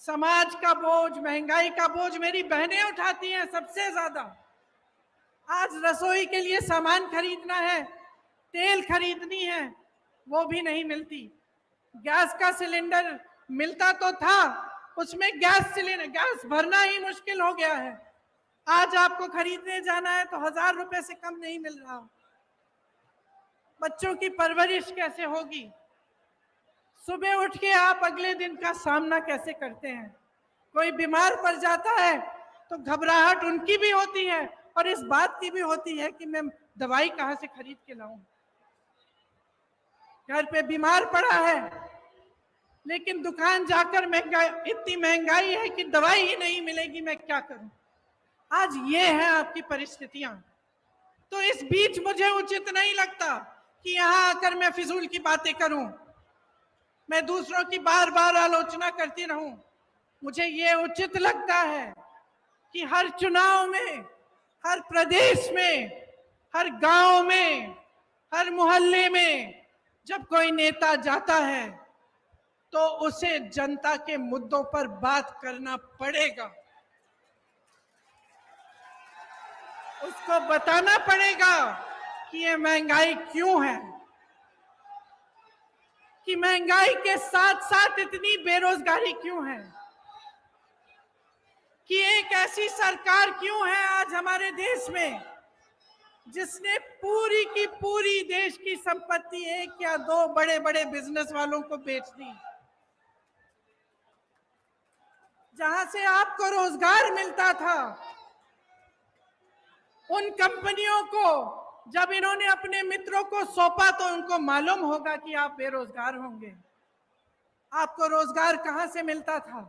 Speaker 1: समाज का बोझ, महंगाई का बोझ मेरी बहनें उठाती हैं सबसे ज्यादा। आज रसोई के लिए सामान खरीदना है, तेल खरीदनी है, वो भी नहीं मिलती। गैस का सिलेंडर मिलता तो था, उसमें गैस भरना ही मुश्किल हो गया है। आज आपको खरीदने जाना है तो 1000 रुपए से कम नहीं मिल रहा। बच्चों की परवरिश कैसे होगी? सुबह उठ के आप अगले दिन का सामना कैसे करते हैं? कोई बीमार पड़ जाता है तो घबराहट उनकी भी होती है और इस बात की भी होती है कि मैं दवाई कहां से खरीद के लाऊं। घर पे बीमार पड़ा है लेकिन दुकान जाकर इतनी महंगाई है कि दवाई ही नहीं मिलेगी, मैं क्या करूं? आज ये है आपकी परिस्थितियां। तो इस बीच मुझे उचित नहीं लगता कि यहां आकर मैं फिजूल की बातें करूं, मैं दूसरों की बार बार आलोचना करती रहूं। मुझे ये उचित लगता है कि हर चुनाव में, हर प्रदेश में, हर गांव में, हर मोहल्ले में जब कोई नेता जाता है तो उसे जनता के मुद्दों पर बात करना पड़ेगा। उसको बताना पड़ेगा कि ये महंगाई क्यों है, कि महंगाई के साथ साथ इतनी बेरोजगारी क्यों है, कि एक ऐसी सरकार क्यों है आज हमारे देश में जिसने पूरी की पूरी देश की संपत्ति 1 या 2 बड़े बड़े बिजनेस वालों को बेच दी। जहां से आपको रोजगार मिलता था, उन कंपनियों को जब इन्होंने अपने मित्रों को सौंपा तो उनको मालूम होगा कि आप बेरोजगार होंगे। आपको रोजगार कहां से मिलता था?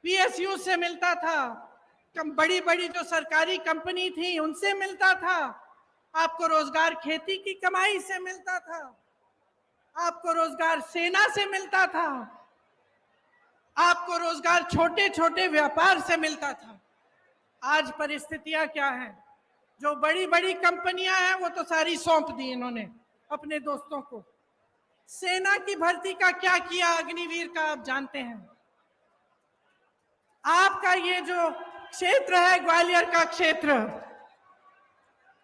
Speaker 1: पीएसयू से मिलता था, बड़ी बड़ी जो सरकारी कंपनी थी उनसे मिलता था। आपको रोजगार खेती की कमाई से मिलता था, आपको रोजगार सेना से मिलता था, आपको रोजगार छोटे छोटे व्यापार से मिलता था। आज परिस्थितियां क्या हैं? जो बड़ी बड़ी कंपनियां हैं वो तो सारी सौंप दी इन्होंने अपने दोस्तों को। सेना की भर्ती का क्या किया अग्निवीर का आप जानते हैं। आपका ये जो क्षेत्र है, ग्वालियर का क्षेत्र,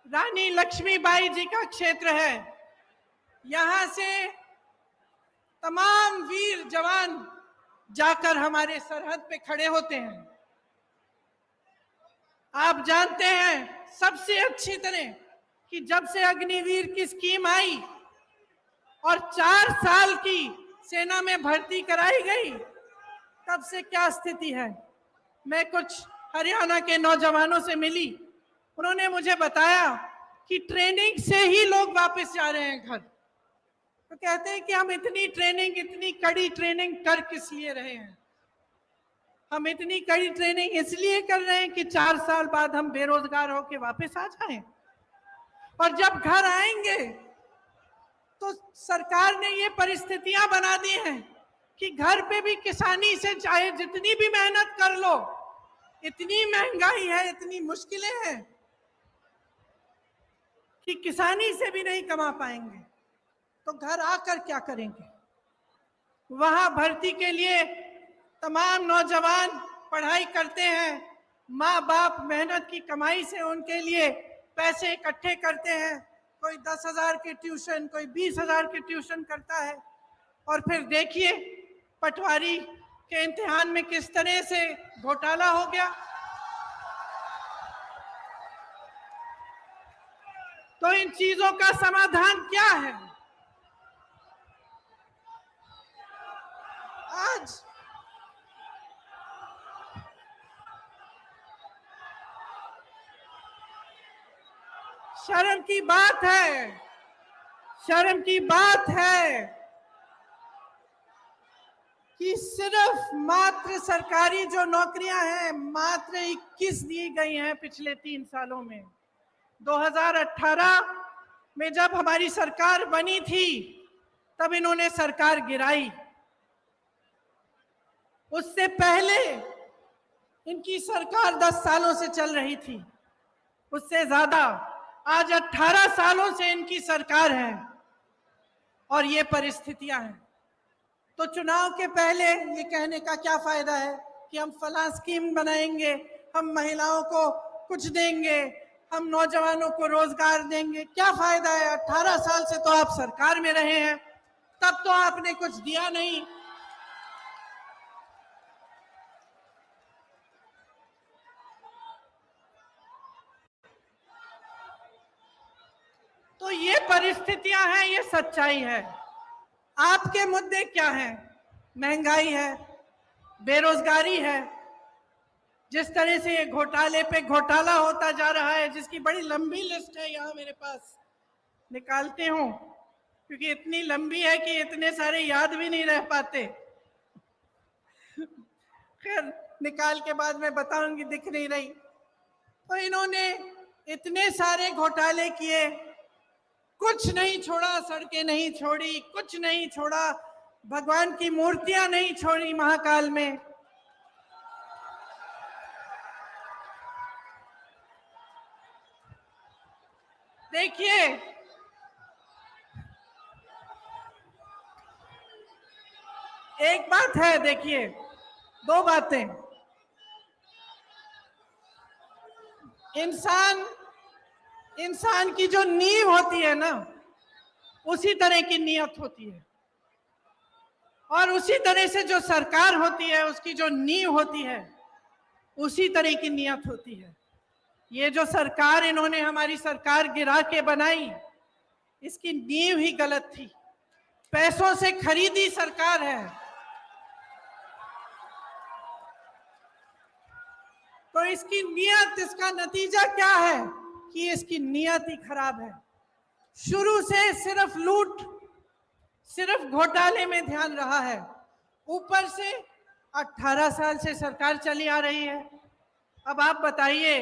Speaker 1: रानी लक्ष्मीबाई जी का क्षेत्र है। यहां से तमाम वीर जवान जाकर हमारे सरहद पे खड़े होते हैं। आप जानते हैं सबसे अच्छी तरह कि जब से अग्निवीर की स्कीम आई और 4 साल की सेना में भर्ती कराई गई, तब से क्या स्थिति है। मैं कुछ हरियाणा के नौजवानों से मिली, उन्होंने मुझे बताया कि ट्रेनिंग से ही लोग वापस जा रहे हैं घर। तो कहते हैं कि हम इतनी ट्रेनिंग, इतनी कड़ी ट्रेनिंग कर किस लिए रहे हैं? हम इतनी कड़ी ट्रेनिंग इसलिए कर रहे हैं कि 4 साल बाद हम बेरोजगार होकर वापस आ जाएं। और जब घर आएंगे तो सरकार ने ये परिस्थितियां बना दी हैं कि घर पे भी किसानी से चाहे जितनी भी मेहनत कर लो, इतनी महंगाई है, इतनी मुश्किलें हैं कि किसानी से भी नहीं कमा पाएंगे। तो घर आकर क्या करेंगे? वहां भर्ती के लिए तमाम नौजवान पढ़ाई करते हैं, माँ बाप मेहनत की कमाई से उनके लिए पैसे इकट्ठे करते हैं। कोई 10,000 के ट्यूशन, कोई 20,000 के ट्यूशन करता है। और फिर देखिए पटवारी के इम्तिहान में किस तरह से घोटाला हो गया। तो इन चीजों का समाधान क्या है? आज शर्म की बात है, शर्म की बात है कि सिर्फ मात्र सरकारी जो नौकरियां हैं मात्र 21 दी गई हैं पिछले 3 सालों में। 2018 में जब हमारी सरकार बनी थी तब इन्होंने सरकार गिराई। उससे पहले इनकी सरकार 10 सालों से चल रही थी, उससे ज्यादा। आज 18 सालों से इनकी सरकार है और ये परिस्थितियां हैं। तो चुनाव के पहले ये कहने का क्या फायदा है कि हम फलां स्कीम बनाएंगे, हम महिलाओं को कुछ देंगे, हम नौजवानों को रोजगार देंगे। क्या फायदा है? 18 साल से तो आप सरकार में रहे हैं, तब तो आपने कुछ दिया नहीं। तो ये परिस्थितियां हैं, ये सच्चाई है। आपके मुद्दे क्या हैं? महंगाई है, बेरोजगारी है। जिस तरह से ये घोटाले पे घोटाला होता जा रहा है, जिसकी बड़ी लंबी लिस्ट है यहाँ मेरे पास, निकालते हूँ क्योंकि इतनी लंबी है कि इतने सारे याद भी नहीं रह पाते। खैर, निकाल के बाद में बताऊंगी, दिख नहीं रही। तो इन्होंने इतने सारे घोटाले किए, कुछ नहीं छोड़ा, सड़कें नहीं छोड़ी, कुछ नहीं छोड़ा, भगवान की मूर्तियां नहीं छोड़ी महाकाल में। देखिए, एक बात है, देखिए, दो बातें। इंसान की जो नींव होती है ना, उसी तरह की नियत होती है, और उसी तरह से जो सरकार होती है, उसकी जो नींव होती है, उसी तरह की नियत होती है। ये जो सरकार इन्होंने हमारी सरकार गिरा के बनाई, इसकी नींव ही गलत थी। पैसों से खरीदी सरकार है। तो इसकी नियत, इसका नतीजा क्या है कि इसकी नियत ही खराब है। शुरू से सिर्फ लूट, सिर्फ घोटाले में ध्यान रहा है। ऊपर से 18 साल से सरकार चली आ रही है। अब आप बताइए,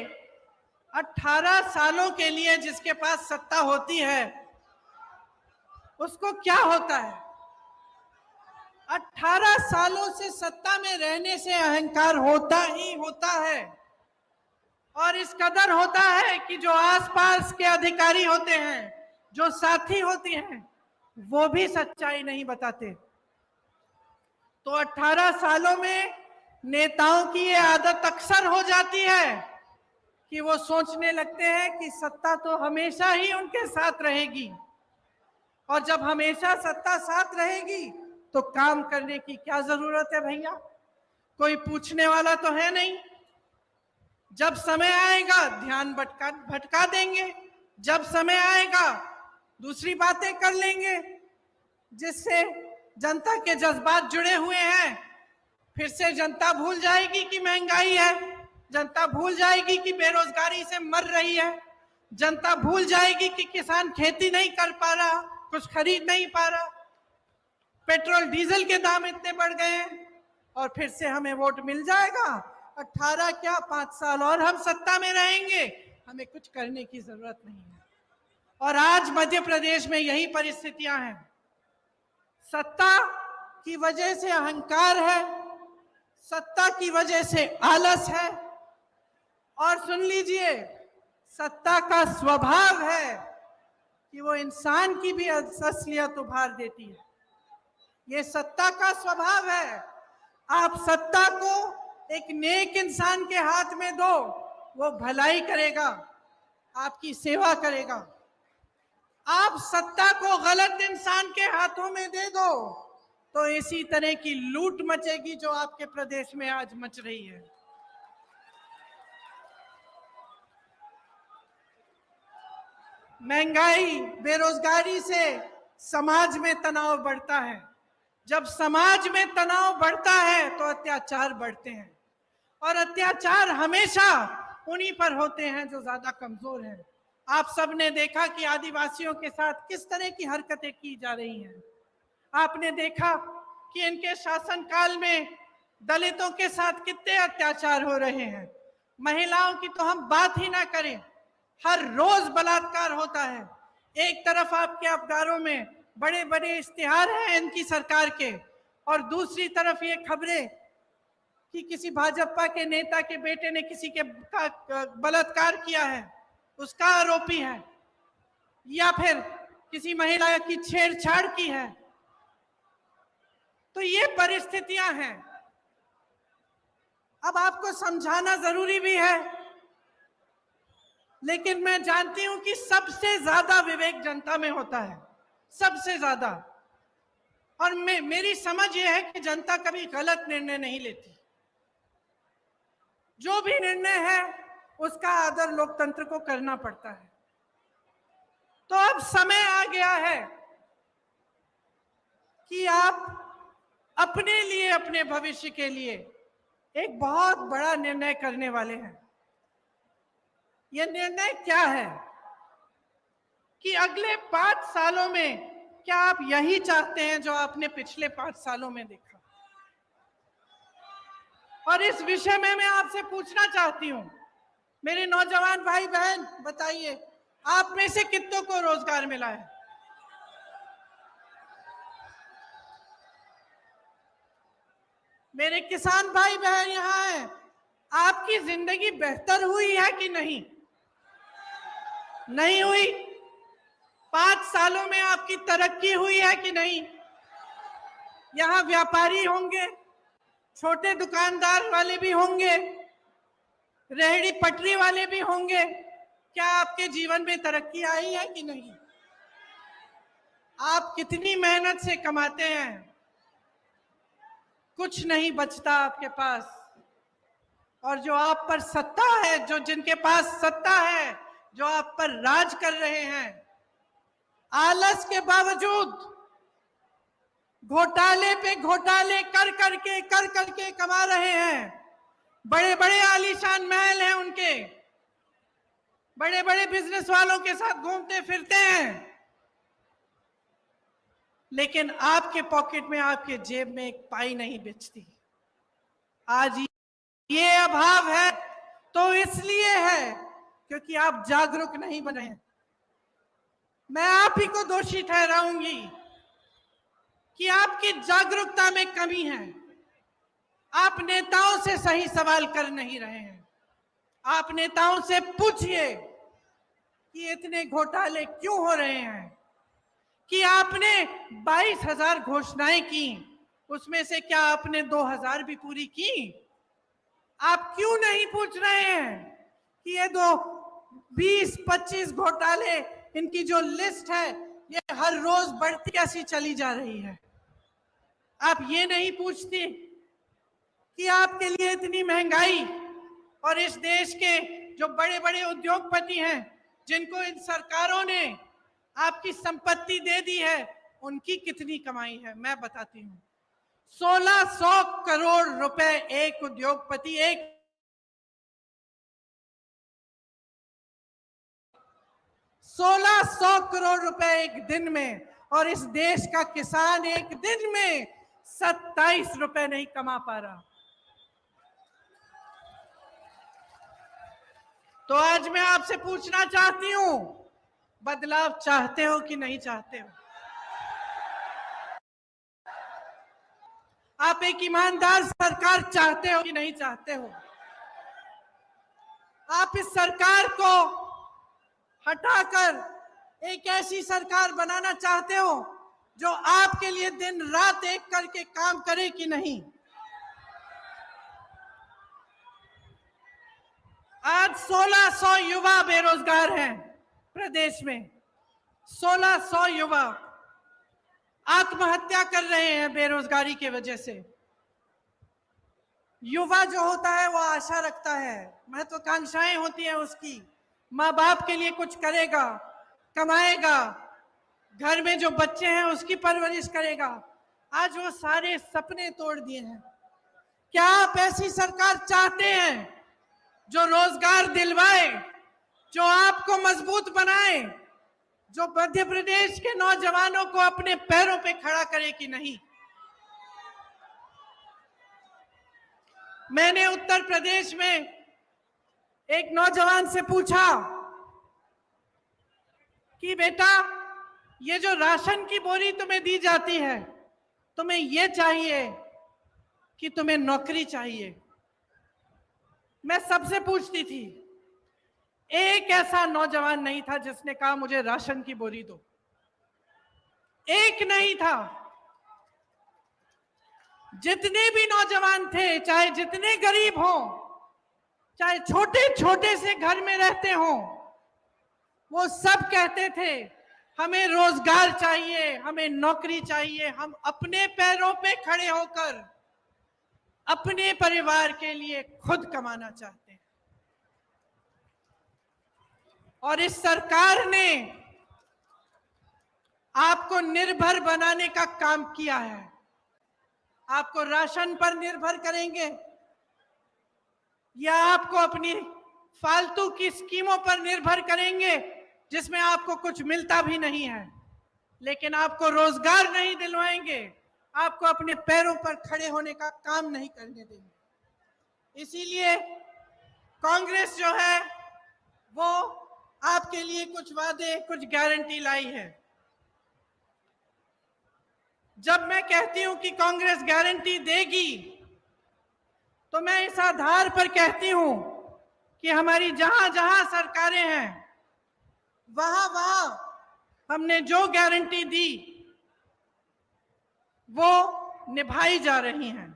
Speaker 1: 18 सालों के लिए जिसके पास सत्ता होती है, उसको क्या होता है? 18 सालों से सत्ता में रहने से अहंकार होता ही होता है, और इस कदर होता है कि जो आसपास के अधिकारी होते हैं, जो साथी होते हैं, वो भी सच्चाई नहीं बताते। तो 18 सालों में नेताओं की ये आदत अक्सर हो जाती है कि वो सोचने लगते हैं कि सत्ता तो हमेशा ही उनके साथ रहेगी, और जब हमेशा सत्ता साथ रहेगी तो काम करने की क्या जरूरत है भैया? कोई पूछने वाला तो है नहीं। जब समय आएगा ध्यान भटका देंगे, जब समय आएगा दूसरी बातें कर लेंगे, जिससे जनता के जज्बात जुड़े हुए हैं। फिर से जनता भूल जाएगी कि महंगाई है, जनता भूल जाएगी कि बेरोजगारी से मर रही है, जनता भूल जाएगी कि किसान खेती नहीं कर पा रहा, कुछ खरीद नहीं पा रहा, पेट्रोल डीजल के दाम इतने बढ़ गए हैं, और फिर से हमें वोट मिल जाएगा। 18 क्या 5 साल और हम सत्ता में रहेंगे, हमें कुछ करने की जरूरत नहीं है। और आज मध्य प्रदेश में यही परिस्थितियां हैं। सत्ता की वजह से अहंकार है, सत्ता की वजह से आलस है, और सुन लीजिए, सत्ता का स्वभाव है कि वो इंसान की भी असलियत उभार देती है। ये सत्ता का स्वभाव है। आप सत्ता को एक नेक इंसान के हाथ में दो, वो भलाई करेगा, आपकी सेवा करेगा। आप सत्ता को गलत इंसान के हाथों में दे दो तो इसी तरह की लूट मचेगी जो आपके प्रदेश में आज मच रही है। महंगाई, बेरोजगारी से समाज में तनाव बढ़ता है। जब समाज में तनाव बढ़ता है तो अत्याचार बढ़ते हैं, और अत्याचार हमेशा उन्हीं पर होते हैं जो ज्यादा कमजोर हैं। आप सबने देखा कि आदिवासियों के साथ किस तरह की हरकतें की जा रही हैं। आपने देखा कि इनके शासनकाल में दलितों के साथ कितने अत्याचार हो रहे हैं। महिलाओं की तो हम बात ही ना करें, हर रोज बलात्कार होता है। एक तरफ आपके अखबारों में बड़े बड़े इश्तिहार हैं इनकी सरकार के, और दूसरी तरफ ये खबरें कि किसी भाजपा के नेता के बेटे ने किसी के का बलात्कार किया है, उसका आरोपी है, या फिर किसी महिला की छेड़छाड़ की है, तो ये परिस्थितियां हैं। अब आपको समझाना जरूरी भी है, लेकिन मैं जानती हूं कि सबसे ज्यादा विवेक जनता में होता है, सबसे ज्यादा। और मेरी समझ यह है कि जनता कभी गलत निर्णय नहीं लेती। जो भी निर्णय है उसका आदर लोकतंत्र को करना पड़ता है। तो अब समय आ गया है कि आप अपने लिए, अपने भविष्य के लिए एक बहुत बड़ा निर्णय करने वाले हैं। यह निर्णय क्या है कि अगले 5 सालों में क्या आप यही चाहते हैं जो आपने पिछले 5 सालों में देखा? और इस विषय में मैं आपसे पूछना चाहती हूं, मेरे नौजवान भाई बहन, बताइए आप में से कितनों को रोजगार मिला है? मेरे किसान भाई बहन यहां हैं, आपकी जिंदगी बेहतर हुई है कि नहीं? नहीं हुई? 5 सालों में आपकी तरक्की हुई है कि नहीं? यहां व्यापारी होंगे, छोटे दुकानदार वाले भी होंगे, रेहड़ी पटरी वाले भी होंगे। क्या आपके जीवन में तरक्की आई है कि नहीं? आप कितनी मेहनत से कमाते हैं, कुछ नहीं बचता आपके पास। और जो आप पर सत्ता है, जो जिनके पास सत्ता है, जो आप पर राज कर रहे हैं, आलस के बावजूद घोटाले पे घोटाले कर करके कमा रहे हैं। बड़े बड़े आलीशान महल हैं उनके, बड़े बड़े बिजनेस वालों के साथ घूमते फिरते हैं, लेकिन आपके पॉकेट में, आपके जेब में एक पाई नहीं बेचती। आज ये अभाव है तो इसलिए है क्योंकि आप जागरूक नहीं बने हैं। मैं आप ही को दोषी ठहराऊंगी कि आपकी जागरूकता में कमी है। आप नेताओं से सही सवाल कर नहीं रहे हैं। आप नेताओं से पूछिए कि इतने घोटाले क्यों हो रहे हैं, कि आपने 22,000 घोषणाएं की, उसमें से क्या आपने 2,000 भी पूरी की? आप क्यों नहीं पूछ रहे हैं कि ये 20-25 घोटाले, इनकी जो लिस्ट है ये हर रोज बढ़ती कैसी चली जा रही है? आप ये नहीं पूछते कि आपके लिए इतनी महंगाई और इस देश के जो बड़े बड़े उद्योगपति हैं, जिनको इन सरकारों ने आपकी संपत्ति दे दी है, उनकी कितनी कमाई है? मैं बताती हूं, 1600 करोड़ रुपए एक उद्योगपति, 1600 करोड़ रुपए एक दिन में, और इस देश का किसान एक दिन में 27 रुपए नहीं कमा पा रहा। तो आज मैं आपसे पूछना चाहती हूं, बदलाव चाहते हो कि नहीं चाहते हो? आप एक ईमानदार सरकार चाहते हो कि नहीं चाहते हो? आप इस सरकार को हटाकर एक ऐसी सरकार बनाना चाहते हो जो आपके लिए दिन रात एक करके काम करे कि नहीं? आज 1600 युवा बेरोजगार हैं प्रदेश में। 1600 युवा आत्महत्या कर रहे हैं बेरोजगारी की वजह से। युवा जो होता है वो आशा रखता है, महत्वाकांक्षाएं होती हैं उसकी, माँ बाप के लिए कुछ करेगा, कमाएगा, घर में जो बच्चे हैं उसकी परवरिश करेगा। आज वो सारे सपने तोड़ दिए हैं। क्या आप ऐसी सरकार चाहते हैं जो रोजगार दिलवाए, जो आपको मजबूत बनाए, जो मध्य प्रदेश के नौजवानों को अपने पैरों पे खड़ा करे कि नहीं? मैंने उत्तर प्रदेश में एक नौजवान से पूछा कि बेटा, ये जो राशन की बोरी तुम्हें दी जाती है, तुम्हें ये चाहिए कि तुम्हें नौकरी चाहिए। मैं सबसे पूछती थी, एक ऐसा नौजवान नहीं था जिसने कहा मुझे राशन की बोरी दो। एक नहीं था। जितने भी नौजवान थे, चाहे जितने गरीब हों, चाहे छोटे छोटे से घर में रहते हों, वो सब कहते थे हमें रोजगार चाहिए, हमें नौकरी चाहिए, हम अपने पैरों पे खड़े होकर अपने परिवार के लिए खुद कमाना चाहते हैं। और इस सरकार ने आपको निर्भर बनाने का काम किया है। आपको राशन पर निर्भर करेंगे या आपको अपनी फालतू की स्कीमों पर निर्भर करेंगे जिसमें आपको कुछ मिलता भी नहीं है, लेकिन आपको रोजगार नहीं दिलवाएंगे, आपको अपने पैरों पर खड़े होने का काम नहीं करने देंगे। इसीलिए कांग्रेस जो है वो आपके लिए कुछ वादे, कुछ गारंटी लाई है। जब मैं कहती हूं कि कांग्रेस गारंटी देगी, तो मैं इस आधार पर कहती हूं कि हमारी जहां जहां सरकारें हैं, वहां वहां हमने जो गारंटी दी वो निभाई जा रही हैं।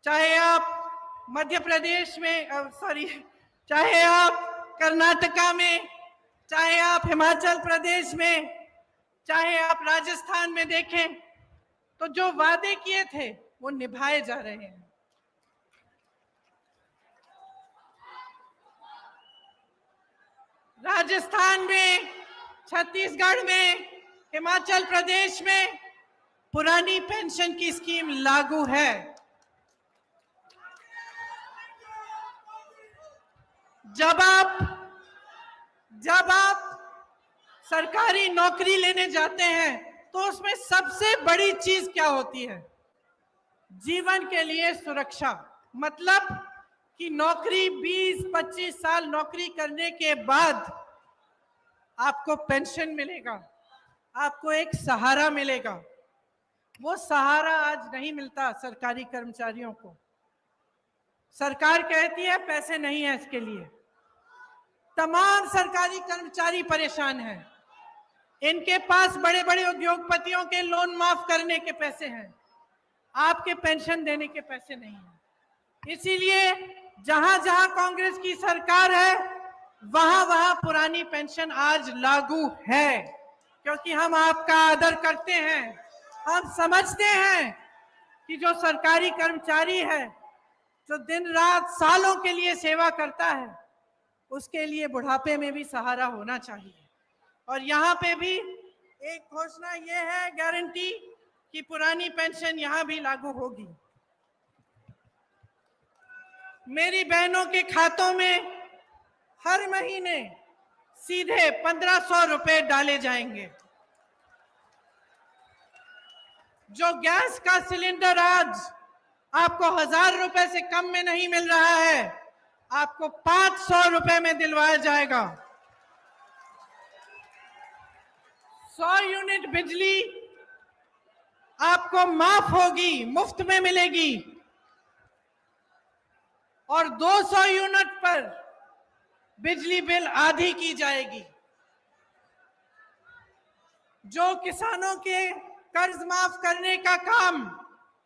Speaker 1: चाहे आप मध्य प्रदेश में, चाहे आप कर्नाटका में, चाहे आप हिमाचल प्रदेश में, चाहे आप राजस्थान में देखें, तो जो वादे किए थे वो निभाए जा रहे हैं। राजस्थान में, छत्तीसगढ़ में, हिमाचल प्रदेश में पुरानी पेंशन की स्कीम लागू है। जब आप सरकारी नौकरी लेने जाते हैं तो उसमें सबसे बड़ी चीज क्या होती है? जीवन के लिए सुरक्षा। मतलब कि नौकरी 20-25 साल नौकरी करने के बाद आपको पेंशन मिलेगा, आपको एक सहारा मिलेगा। वो सहारा आज नहीं मिलता सरकारी कर्मचारियों को। सरकार कहती है पैसे नहीं है इसके लिए। तमाम सरकारी कर्मचारी परेशान हैं। इनके पास बड़े बड़े उद्योगपतियों के लोन माफ करने के पैसे हैं, आपके पेंशन देने के पैसे नहीं हैं। इसीलिए जहां जहां कांग्रेस की सरकार है वहां वहां पुरानी पेंशन आज लागू है, क्योंकि हम आपका आदर करते हैं। हम समझते हैं कि जो सरकारी कर्मचारी है, जो दिन रात सालों के लिए सेवा करता है, उसके लिए बुढ़ापे में भी सहारा होना चाहिए। और यहाँ पे भी एक घोषणा ये है, गारंटी, कि पुरानी पेंशन यहाँ भी लागू होगी। मेरी बहनों के खातों में हर महीने सीधे 1500 रुपए डाले जाएंगे। जो गैस का सिलेंडर आज आपको 1000 रुपए से कम में नहीं मिल रहा है, आपको 500 रुपए में दिलवाया जाएगा। 100 यूनिट बिजली आपको माफ होगी, मुफ्त में मिलेगी। और 200 यूनिट पर बिजली बिल आधी की जाएगी। जो किसानों के कर्ज माफ करने का काम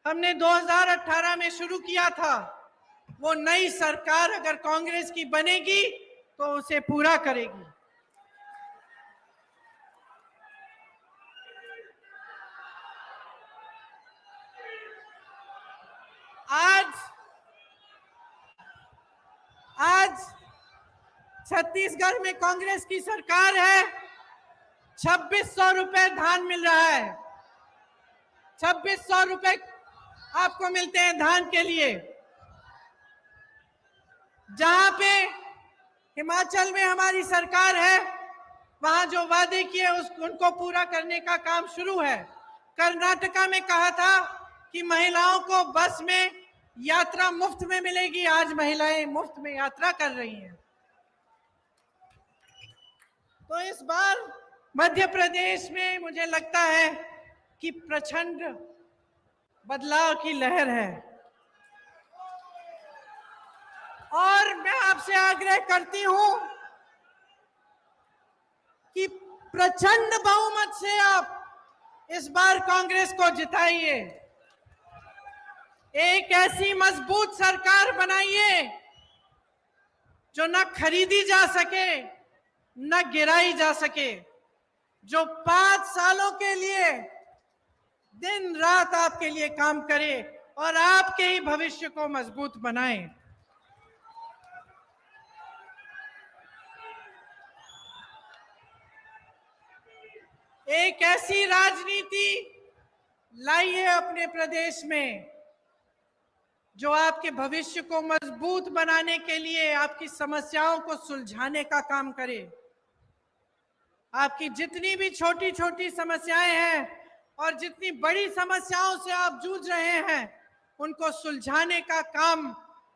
Speaker 1: हमने 2018 में शुरू किया था, वो नई सरकार अगर कांग्रेस की बनेगी तो उसे पूरा करेगी। आज छत्तीसगढ़ में कांग्रेस की सरकार है, 2600 रुपए धान मिल रहा है। 2600 रुपए आपको मिलते हैं धान के लिए। जहां पे हिमाचल में हमारी सरकार है, वहां जो वादे किए उनको पूरा करने का काम शुरू है। कर्नाटका में कहा था कि महिलाओं को बस में यात्रा मुफ्त में मिलेगी, आज महिलाएं मुफ्त में यात्रा कर रही हैं। तो इस बार मध्य प्रदेश में मुझे लगता है कि प्रचंड बदलाव की लहर है। और मैं आपसे आग्रह करती हूं कि प्रचंड बहुमत से आप इस बार कांग्रेस को जिताइए, एक ऐसी मजबूत सरकार बनाइए जो न खरीदी जा सके न गिराई जा सके, जो 5 सालों के लिए दिन रात आपके लिए काम करे और आपके ही भविष्य को मजबूत बनाए। एक ऐसी राजनीति लाइए अपने प्रदेश में जो आपके भविष्य को मजबूत बनाने के लिए आपकी समस्याओं को सुलझाने का काम करे। आपकी जितनी भी छोटी छोटी समस्याएं हैं और जितनी बड़ी समस्याओं से आप जूझ रहे हैं, उनको सुलझाने का काम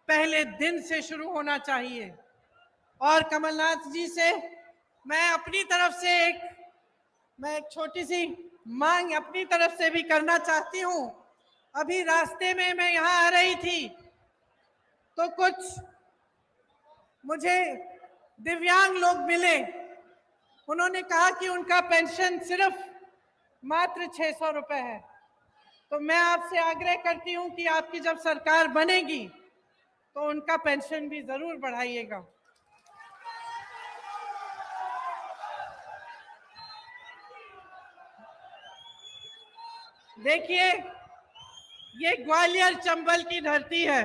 Speaker 1: पहले दिन से शुरू होना चाहिए। और कमलनाथ जी से मैं अपनी तरफ से एक छोटी सी मांग अपनी तरफ से भी करना चाहती हूं। अभी रास्ते में मैं यहाँ आ रही थी तो कुछ मुझे दिव्यांग लोग मिले। उन्होंने कहा कि उनका पेंशन सिर्फ मात्र 600 रुपए है। तो मैं आपसे आग्रह करती हूं कि आपकी जब सरकार बनेगी तो उनका पेंशन भी जरूर बढ़ाइएगा। देखिए, ये ग्वालियर चंबल की धरती है।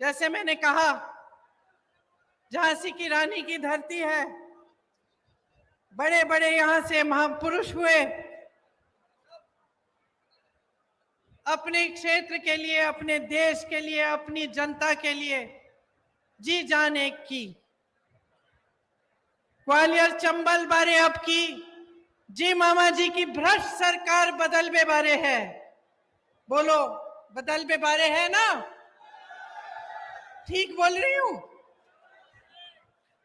Speaker 1: जैसे मैंने कहा, झांसी की रानी की धरती है। बड़े बड़े यहां से महापुरुष हुए, अपने क्षेत्र के लिए, अपने देश के लिए, अपनी जनता के लिए जी जान एक की। ग्वालियर चंबल बारे अब की जी मामा जी की भ्रष्ट सरकार बदलबे बारे है। बोलो, बदलबे बारे है ना? ठीक बोल रही हूं?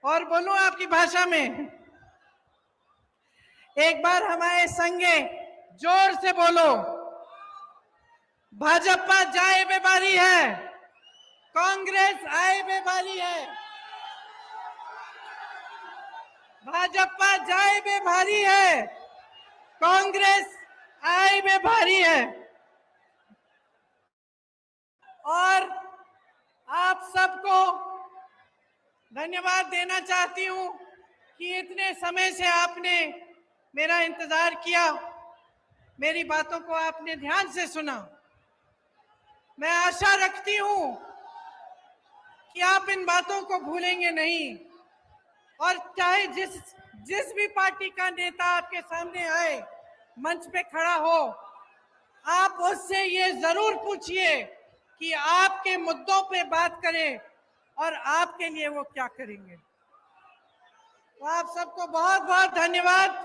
Speaker 1: और बोलो आपकी भाषा में, एक बार हमारे संगे जोर से बोलो, भाजपा जाए बेबारी है, कांग्रेस आए बेबारी है। भाजपा जाए बेभारी है, कांग्रेस आए बेभारी है। और आप सबको धन्यवाद देना चाहती हूं कि इतने समय से आपने मेरा इंतजार किया, मेरी बातों को आपने ध्यान से सुना। मैं आशा रखती हूं कि आप इन बातों को भूलेंगे नहीं, और चाहे जिस भी पार्टी का नेता आपके सामने आए, मंच पे खड़ा हो, आप उससे ये जरूर पूछिए कि आपके मुद्दों पे बात करें और आपके लिए वो क्या करेंगे। तो आप सबको बहुत बहुत धन्यवाद।